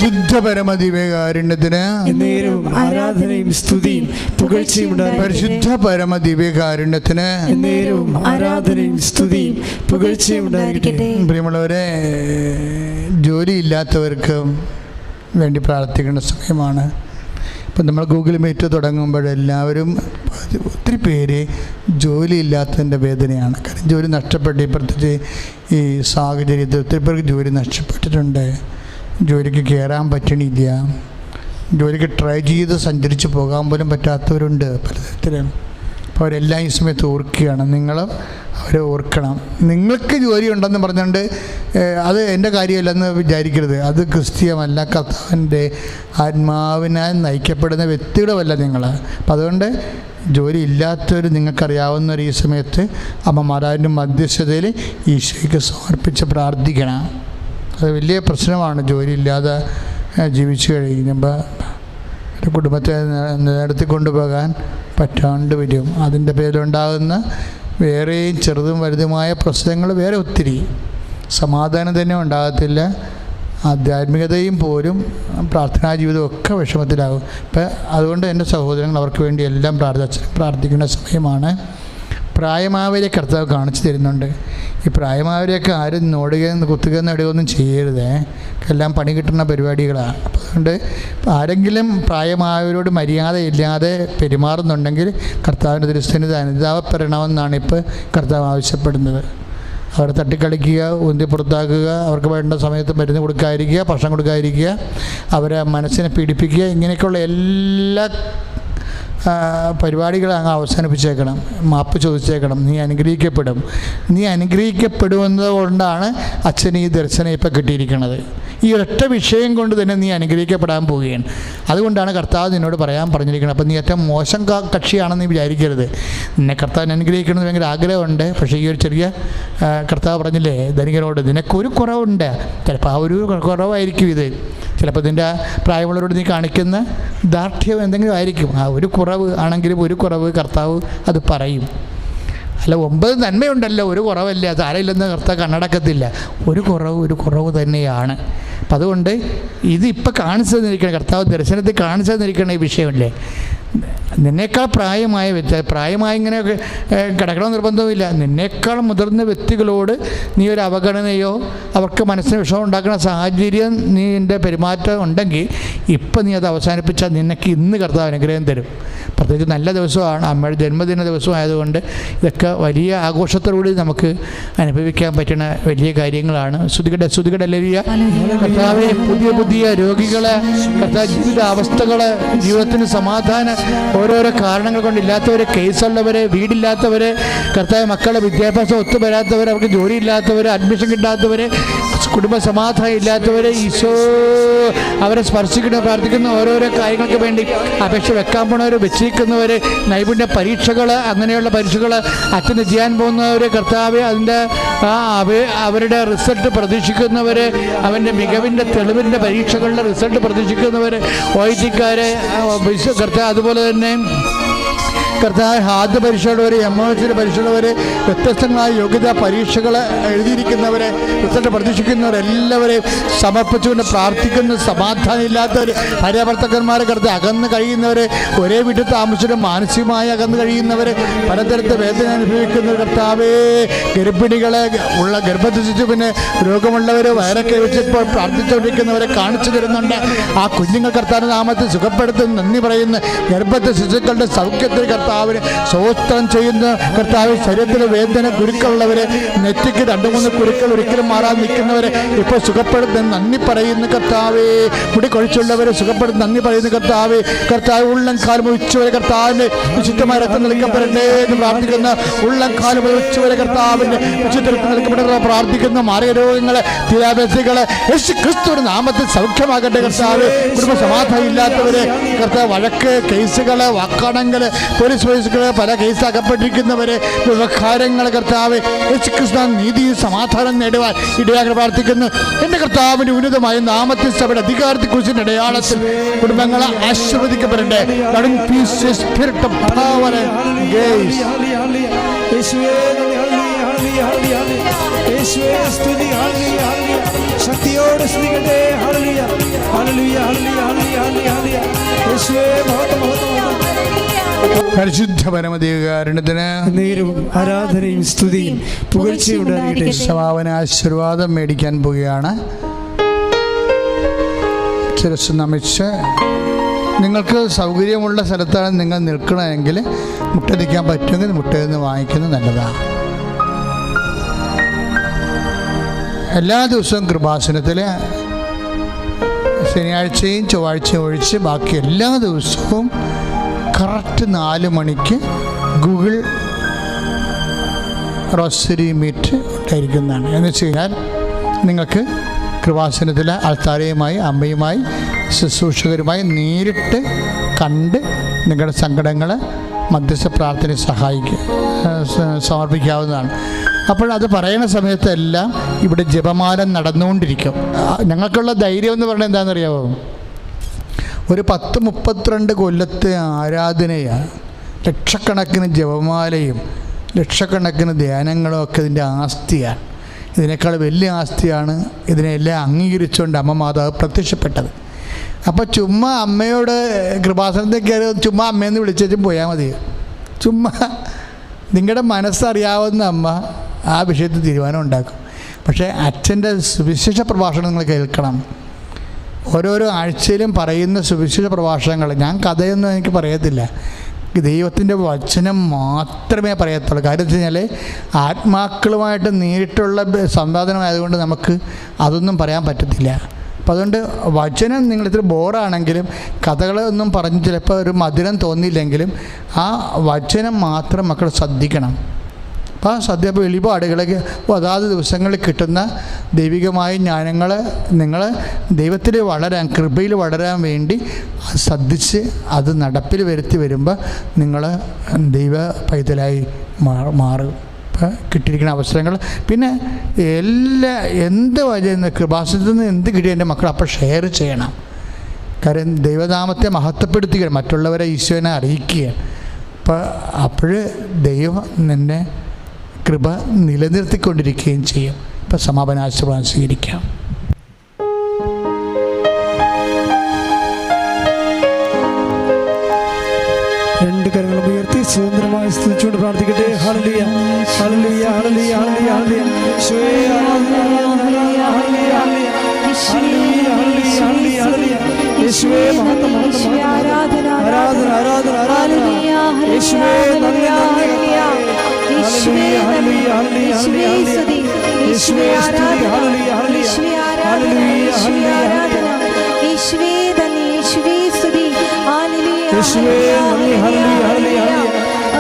ശുദ്ധ പരമദിവ്യകാരുണ്യത്തിന് ആരാധനയും സ്തുതിയും പുകഴ്ചയും. പരിശുദ്ധ പരമദിവ്യകാരുണ്യത്തിന് ആരാധനയും സ്തുതിയും പുകഴ്ചയും ഉണ്ടായിരിക്കട്ടെ. പ്രിയമുള്ളവരെ, ജോലിയില്ലാത്തവർക്ക് വേണ്ടി പ്രാർത്ഥിക്കേണ്ട സമയമാണ്. ഇപ്പം നമ്മൾ ഗൂഗിൾ മീറ്റ് തുടങ്ങുമ്പോഴെല്ലാവരും ഒത്തിരി പേര് ജോലിയില്ലാത്തതിൻ്റെ വേദനയാണ്. കാരണം ജോലി നഷ്ടപ്പെട്ട്, പ്രത്യേകിച്ച് ഈ സാഹചര്യത്തിൽ ഒത്തിരി പേർക്ക് ജോലി നഷ്ടപ്പെട്ടിട്ടുണ്ട്. ജോലിക്ക് കയറാൻ പറ്റണില്ല, ജോലിക്ക് ട്രൈ ചെയ്ത് സഞ്ചരിച്ച് പോകാൻ പോലും പറ്റാത്തവരുണ്ട് പലതരത്തിലും. അപ്പോൾ അവരെല്ലാം ഈ സമയത്ത് ഓർക്കുകയാണ്. നിങ്ങൾ അവരെ ഓർക്കണം. നിങ്ങൾക്ക് ജോലി ഉണ്ടെന്ന് പറഞ്ഞുകൊണ്ട് അത് എൻ്റെ കാര്യമല്ലെന്ന് വിചാരിക്കരുത്. അത് ക്രിസ്തീയമല്ല, കർത്താവിൻ്റെ ആത്മാവിനാൽ നയിക്കപ്പെടുന്ന വ്യക്തികളുമല്ല നിങ്ങൾ. അപ്പം അതുകൊണ്ട് ജോലി ഇല്ലാത്തവർ, നിങ്ങൾക്കറിയാവുന്നവർ ഈ സമയത്ത് അമ്മമാരാൻ്റെ മധ്യസ്ഥതയിൽ ഈശോയ്ക്ക് സമർപ്പിച്ച് പ്രാർത്ഥിക്കണം. അത് വലിയ പ്രശ്നമാണ്. ജോലിയില്ലാതെ ജീവിച്ചു കഴിയുമ്പോൾ ഒരു കുടുംബത്തെ നടത്തിക്കൊണ്ടുപോകാൻ പറ്റാണ്ട് വരും. അതിൻ്റെ പേരിലുണ്ടാകുന്ന വേറെയും ചെറുതും വലുതുമായ പ്രശ്നങ്ങൾ വേറെ ഒത്തിരി. സമാധാനം തന്നെ ഉണ്ടാകത്തില്ല. ആധ്യാത്മികതയും പോലും പ്രാർത്ഥനാ ജീവിതവും ഒക്കെ വിഷമത്തിലാകും. ഇപ്പം അതുകൊണ്ട് എൻ്റെ സഹോദരങ്ങൾ അവർക്ക് വേണ്ടി എല്ലാം പ്രാർത്ഥിക്കുന്ന സമയമാണ്. പ്രായമായവരെ കർത്താവ് കാണിച്ചു തരുന്നുണ്ട്. ഈ പ്രായമായവരെയൊക്കെ ആരും നോടുകയെന്ന് കുത്തുകയെന്ന് ഇടുകയൊന്നും ചെയ്യരുത്. എല്ലാം പണി കിട്ടുന്ന പരിപാടികളാണ്. അപ്പം അതുകൊണ്ട് ആരെങ്കിലും പ്രായമായവരോട് മര്യാദയില്ലാതെ പെരുമാറുന്നുണ്ടെങ്കിൽ കർത്താവിൻ്റെ തിരുസന്നിധി അനുതാപപ്പെടണമെന്നാണ് ഇപ്പോൾ കർത്താവ് ആവശ്യപ്പെടുന്നത്. അവരെ തട്ടിക്കളിക്കുക, ഉന്തി പുറത്താക്കുക, അവർക്ക് വേണ്ട സമയത്ത് മരുന്ന് കൊടുക്കാതിരിക്കുക, ഭക്ഷണം കൊടുക്കാതിരിക്കുക, അവരെ മനസ്സിനെ പീഡിപ്പിക്കുക, ഇങ്ങനെയൊക്കെയുള്ള എല്ലാ പരിപാടികൾ അങ്ങ് അവസാനിപ്പിച്ചേക്കണം. മാപ്പ് ചോദിച്ചേക്കണം. നീ അനുഗ്രഹിക്കപ്പെടും. നീ അനുഗ്രഹിക്കപ്പെടുന്നത് കൊണ്ടാണ് അച്ഛന് ഈ ദർശനം ഇപ്പം കിട്ടിയിരിക്കുന്നത്. ഈ ഒരൊറ്റ വിഷയം കൊണ്ട് തന്നെ നീ അനുഗ്രഹിക്കപ്പെടാൻ പോവുകയാണ്. അതുകൊണ്ടാണ് കർത്താവ് നിന്നോട് പറയാൻ പറഞ്ഞിരിക്കുന്നത്. അപ്പം നീ ഏറ്റവും മോശം കക്ഷിയാണെന്ന് നീ വിചാരിക്കരുത്. നിന്നെ കർത്താവിനെ അനുഗ്രഹിക്കണമെന്ന് ഭയങ്കര ആഗ്രഹമുണ്ട്. പക്ഷേ ഈ ഒരു ചെറിയ കർത്താവ് പറഞ്ഞില്ലേ ധനികനോട്, നിനക്കൊരു കുറവുണ്ട്. ചിലപ്പോൾ ആ ഒരു കുറവായിരിക്കും ഇത്. ചിലപ്പോൾ ഇതിൻ്റെ പ്രായമുള്ളവരോട് നീ കാണിക്കുന്ന ദാർഢ്യം എന്തെങ്കിലും ആയിരിക്കും. ആ ഒരു കുറവ് ആണെങ്കിലും ഒരു കുറവ് കർത്താവ് അത് പറയും. അല്ല, 9 നന്മയുണ്ടല്ലോ, ഒരു കുറവല്ലേ, അത് ആരെയില്ലെന്ന് കർത്താവ് കണ്ണടക്കത്തില്ല. ഒരു കുറവ് തന്നെയാണ്. അപ്പം അതുകൊണ്ട് ഇതിപ്പോൾ കാണിച്ചു തന്നിരിക്കണം, കർത്താവ് ദർശനത്തിൽ കാണിച്ചു തന്നിരിക്കണം ഈ വിഷയമല്ലേ. നിന്നേക്കാൾ പ്രായമായ വ്യക്തി, പ്രായമായി ഇങ്ങനെ കിടക്കണമെന്ന് നിർബന്ധമില്ല. നിന്നേക്കാൾ മുതിർന്ന വ്യക്തികളോട് നീ ഒരു അവഗണനയോ അവർക്ക് മനസ്സിന് വിഷമം ഉണ്ടാക്കുന്ന സാഹചര്യം നീ എൻ്റെ പെരുമാറ്റം ഉണ്ടെങ്കിൽ ഇപ്പം നീ അത് അവസാനിപ്പിച്ചാൽ നിനക്ക് ഇന്ന് കർത്താവ് അനുഗ്രഹം തരും. പ്രത്യേകിച്ച് നല്ല ദിവസമാണ്, അമ്മയുടെ ജന്മദിന ദിവസമായതുകൊണ്ട് ഇതൊക്കെ വലിയ ആഘോഷത്തോടുകൂടി നമുക്ക് അനുഭവിക്കാൻ പറ്റുന്ന വലിയ കാര്യങ്ങളാണ്. ശ്രുതികട ഹല്ലേലൂയ. കർത്താവെ, പുതിയ രോഗികളെ, കർത്താവ് ജീവിത അവസ്ഥകള്, ജീവിതത്തിന് സമാധാനം, ഓരോരോ കാരണങ്ങൾ കൊണ്ടില്ലാത്തവർ, കേസുള്ളവർ, വീടില്ലാത്തവർ, കർത്താവ് മക്കളുടെ വിദ്യാഭ്യാസം ഒത്തുവരാത്തവർ, അവർക്ക് ജോലിയില്ലാത്തവർ, അഡ്മിഷൻ കിട്ടാത്തവർ, കുടുംബ സമാധാനം ഇല്ലാത്തവരെ ഈശോ അവരെ സ്പർശിക്കുന്ന പ്രാർത്ഥിക്കുന്ന ഓരോരോ കാര്യങ്ങൾക്ക് വേണ്ടി അപേക്ഷ വെക്കാൻ പോണവർ, വെച്ചിരിക്കുന്നവർ, നൈപുണ്യ പരീക്ഷകൾ, അങ്ങനെയുള്ള പരീക്ഷകൾ അറ്റൻഡ് ചെയ്യാൻ പോകുന്നവർ, കർത്താവ് അതിൻ്റെ അവരുടെ റിസൾട്ട് പ്രതീക്ഷിക്കുന്നവർ, അവൻ്റെ മികവിൻ്റെ തെളിവിൻ്റെ പരീക്ഷകളുടെ റിസൾട്ട് പ്രതീക്ഷിക്കുന്നവർ, OIT-ക്കാർ, കർത്താവ് അതുപോലെ തന്നെ കർത്താവ് ആദ്യ പരീക്ഷയുള്ളവർ, MOHൻ്റെ പരീക്ഷയുള്ളവർ, വ്യത്യസ്തങ്ങളായ യോഗ്യതാ പരീക്ഷകൾ എഴുതിയിരിക്കുന്നവരെ, റിസൾട്ട് പ്രതീക്ഷിക്കുന്നവരെല്ലാവരെയും സമർപ്പിച്ചുകൊണ്ട് പ്രാർത്ഥിക്കുന്ന, സമാധാനം ഇല്ലാത്തവർ, ഭാര്യാഭർത്താക്കന്മാരെ കർത്താവ് അകന്ന് കഴിയുന്നവർ, ഒരേ വീട്ടിൽ താമസിച്ചിട്ട് മാനസികമായി അകന്ന് കഴിയുന്നവർ, പലതരത്തിൽ വേദന അനുഭവിക്കുന്നവർ, കർത്താവേ ഗർഭിണികളെ ഉള്ള ഗർഭത്തിച്ചു പിന്നെ രോഗമുള്ളവർ, വയറൊക്കെ വെച്ചിപ്പോൾ പ്രാർത്ഥിച്ചുകൊണ്ടിരിക്കുന്നവരെ കാണിച്ചു തരുന്നുണ്ട്. ആ കുഞ്ഞുങ്ങൾ കർത്താവിന്റെ നാമത്തിൽ സുഖപ്പെടുത്തുന്ന നന്ദി പറയുന്ന ഗർഭത്തെ ശിശുക്കളുടെ സൗഖ്യത്തിൽ കർത്താവിന് സ്വസ്ത്രം ചെയ്യുന്ന കർത്താവ്, ശരീരത്തിലെ വേദന കുരുക്കളുള്ളവരെ, നെറ്റിക്ക് 2-3 കുരുക്കൾ ഒരിക്കലും മാറാൻ നിൽക്കുന്നവരെ ഇപ്പോൾ സുഖപ്പെടുത്തുന്ന നന്ദി പറയുന്ന കർത്താവേ, മുടി കൊഴിച്ചുള്ളവരെ സുഖപ്പെടുത്തുന്ന നന്ദി പറയുന്ന കർത്താവേ, കർത്താവ് ഉള്ളം കാലം ഉച്ചവരെ കർത്താവിൻ്റെ വിശുദ്ധമായ രക്തം നിൽക്കപ്പെടണ്ടേ എന്ന് പ്രാർത്ഥിക്കുന്ന, ഉള്ളം കാലം ഉച്ചവരെ കർത്താവിൻ്റെ വിശുദ്ധ രക്തം നിൽക്കപ്പെടേ പ്രാർത്ഥിക്കുന്ന, മാരകരോഗങ്ങളെ, തിരാബസികളെ യേശു ക്രിസ്തുവിന്റെ നാമത്തിൽ സൗഖ്യമാകട്ടെ കർത്താവ്. കുടുംബ സമാധാനം ഇല്ലാത്തവരെ കർത്താവ്, വഴക്ക് കേസുകൾ, വാക്കാണങ്ങൾ, പോലീസ് കേസുകൾ, പല കേസിൽ അകപ്പെട്ടിരിക്കുന്നവരെ, വ്യവഹാരങ്ങൾ കർത്താവ് യേശുക്രിസ്തു നീതിയും സമാധാനം നേടുവാൻ ഇടയാക്കി പ്രാർത്ഥിക്കുന്നു. എൻ്റെ കർത്താവിൻ്റെ ഉന്നതമായ നാമത്തിൽ സഭയുടെ അധികാരത്തെ കുറിച്ച് അടയാളത്തിൽ കുടുംബങ്ങളെ ആശീർവദിക്കപ്പെടട്ടെ. ശക്തിയോടെ സ്തുതിക്കട്ടെ. ഹല്ലേലൂയ ഹല്ലേലൂയ ഹല്ലേലൂയ യേശുവേ മഹത്വം. പരിശുദ്ധ പരമദൈവകാരുണ്യത്തിന് നേരവും ആരാധനയും സ്തുതിയും പുകഴ്ചയും ഉണ്ടാകട്ടെ. സമാപന ആശീർവാദം മേടിക്കാൻ പോവുകയാണ്. ശിരസ്സ് നമിച്ച്, നിങ്ങൾക്ക് സൗകര്യമുള്ള സ്ഥലത്താണ് നിങ്ങൾ നിൽക്കണമെങ്കിൽ മുട്ട നിൽക്കാൻ പറ്റുമെങ്കിൽ മുട്ടയിൽ നിന്ന് വാങ്ങിക്കുന്നത് നല്ലതാണ്. എല്ലാ ദിവസവും കൃപാസനത്തിൽ ശനിയാഴ്ചയും ചൊവ്വാഴ്ചയും ഒഴിച്ച് ബാക്കി എല്ലാ ദിവസവും കറക്റ്റ് 4 മണിക്ക് ഗൂഗിൾ റോസറി മീറ്റ് ഉണ്ടായിരിക്കുന്നതാണ്. എന്ന് വെച്ച് കഴിഞ്ഞാൽ നിങ്ങൾക്ക് കൃപാസനത്തിലെ ആൾക്കാരെയുമായി, അമ്മയുമായി, ശുശ്രൂഷകരുമായി നേരിട്ട് കണ്ട് നിങ്ങളുടെ സങ്കടങ്ങൾ മധ്യസ്ഥ പ്രാർത്ഥന സമർപ്പിക്കാവുന്നതാണ്. അപ്പോൾ അത് പറയുന്ന സമയത്തെല്ലാം ഇവിടെ ജപമാല നടന്നുകൊണ്ടിരിക്കും. ഞങ്ങൾക്കുള്ള ധൈര്യം എന്ന് പറയുന്നത് എന്താണെന്നറിയാമോ? ഒരു 10-32 കൊല്ലത്തെ ആരാധനയാണ്. ലക്ഷക്കണക്കിന് ജപമാലയും ലക്ഷക്കണക്കിന് ധ്യാനങ്ങളും ഒക്കെ ഇതിൻ്റെ ആസ്തിയാണ്. ഇതിനേക്കാൾ വലിയ ആസ്തിയാണ് ഇതിനെല്ലാം അംഗീകരിച്ചുകൊണ്ട് അമ്മ മാതാവ് പ്രത്യക്ഷപ്പെട്ടത്. അപ്പോൾ ചുമ്മാ അമ്മയോട് കൃപാസനത്തിൽ കയറി ചുമ്മാ അമ്മയെന്ന് വിളിച്ചും പോയാൽ മതി. ചുമ്മാ നിങ്ങളുടെ മനസ്സറിയാവുന്ന അമ്മ ആ വിഷയത്തിൽ തീരുമാനം ഉണ്ടാക്കും. പക്ഷേ അച്ഛൻ്റെ സുവിശേഷ പ്രഭാഷണം നിങ്ങൾ കേൾക്കണം. ഓരോരോ ആഴ്ചയിലും പറയുന്ന സുവിശേഷ പ്രഭാഷണങ്ങൾ, ഞാൻ കഥയൊന്നും എനിക്ക് പറയത്തില്ല, ദൈവത്തിൻ്റെ വചനം മാത്രമേ പറയത്തുള്ളൂ. കാര്യം വെച്ച് കഴിഞ്ഞാൽ ആത്മാക്കളുമായിട്ട് നേരിട്ടുള്ള സംവാദനമായതുകൊണ്ട് നമുക്ക് അതൊന്നും പറയാൻ പറ്റത്തില്ല. അപ്പം അതുകൊണ്ട് വചനം നിങ്ങളിത്തിരി ബോറാണെങ്കിലും കഥകളൊന്നും പറഞ്ഞ് ചിലപ്പോൾ ഒരു മധുരം തോന്നിയില്ലെങ്കിലും ആ വചനം മാത്രം മക്കൾ ശ്രദ്ധിക്കണം. അപ്പോൾ ശ്രദ്ധ വെളിപാടുകളൊക്കെ അതാത് ദിവസങ്ങളിൽ കിട്ടുന്ന ദൈവികമായ ജ്ഞാനങ്ങൾ നിങ്ങൾ ദൈവത്തിൽ വളരാൻ, കൃപയിൽ വളരാൻ വേണ്ടി ശ്രദ്ധിച്ച് അത് നടപ്പിൽ വരുത്തി വരുമ്പോൾ നിങ്ങൾ ദൈവ പൈതലായി മാറും. ഇപ്പോൾ കിട്ടിയിരിക്കുന്ന അവസരങ്ങൾ പിന്നെ എന്ത് വചന കൃപാസനത്തിൽ നിന്ന് എന്ത് കിട്ടിയ എൻ്റെ മക്കൾ അപ്പോൾ ഷെയർ ചെയ്യണം. കാര്യം ദൈവനാമത്തെ മഹത്വപ്പെടുത്തുക, മറ്റുള്ളവരെ ഈശോനെ അറിയിക്കുക. അപ്പോൾ ദൈവം നിന്നെ കൃപ നിലനിർത്തിക്കൊണ്ടിരിക്കുകയും ചെയ്യും. ഇപ്പോൾ സമാപനാശീർവാദം സ്വീകരിക്കാം. രണ്ട് കരങ്ങളും ഉയർത്തി സ്വതന്ത്രമായി സ്തുതിച്ചുകൊണ്ട് പ്രാർത്ഥിക്കട്ടെ. ഹല്ലേലൂയ ഹല്ലേലൂയ ഹല്ലേലൂയ ഹല്ലേലൂയ യേശുവേ ആരാധന ഹല്ലേലൂയ ഹല്ലേലൂയ ഹല്ലേലൂയ യേശുവേ മഹത്വം മഹത്വം ആരാധന ആരാധന ആരാധന ആരാധന യേശുവേ നന്ദി നന്ദി ഹല്ലേലൂയ ഹല്ലേലൂയ ഹല്ലേലൂയ യേശുവേ സ്തുതി ഹല്ലേലൂയ ഹല്ലേലൂയ ഹല്ലേലൂയ യേശുവേ നന്ദി യേശുവേ സ്തുതി ഹല്ലേലൂയ യേശുവേ നന്ദി ഹല്ലേലൂയ ഹല്ലേലൂയ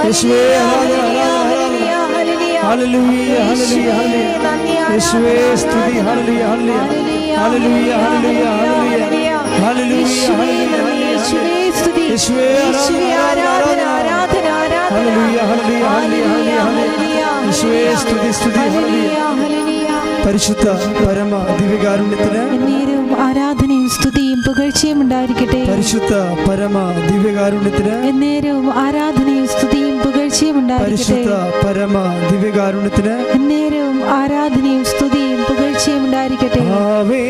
യേശുവേ ആരാധന ആരാധന ഹല്ലേലൂയ ഹല്ലേലൂയ ഹല്ലേലൂയ യേശുവേ സ്തുതി ഹല്ലേലൂയ ഹല്ലേലൂയ ഹല്ലേലൂയ ഹല്ലേലൂയ ഹല്ലേലൂയ യേശുവേ സ്തുതി യേശുവേ ആരാധന ആരാധന ഹല്ലേലൂയ ഹല്ലേലൂയ ഹല്ലേലൂയ യേശുവേ സ്തുതി സ്തുതി ഹല്ലേലൂയ പരിശുദ്ധ പരമ ദിവ്യകാരുണ്യത്തിന് എന്നേരവും ആരാധനയും സ്തുതിയും പുകഴ്ചയും ഉണ്ടായിരിക്കട്ടെ. പരിശുദ്ധ പരമ ദിവ്യകാരുണ്യത്തിന് എന്നേരവും ആരാധനയും സ്തുതിയും പുകഴ്ചയും ഉണ്ടായിരിക്കട്ടെ. പരിശുദ്ധ പരമ ദിവ്യകാരുണ്യത്തിന് എന്നേരവും ആരാധനയും സ്തുതിയും പുകഴ്ചയും ഉണ്ടായിരിക്കട്ടെ. ആവേ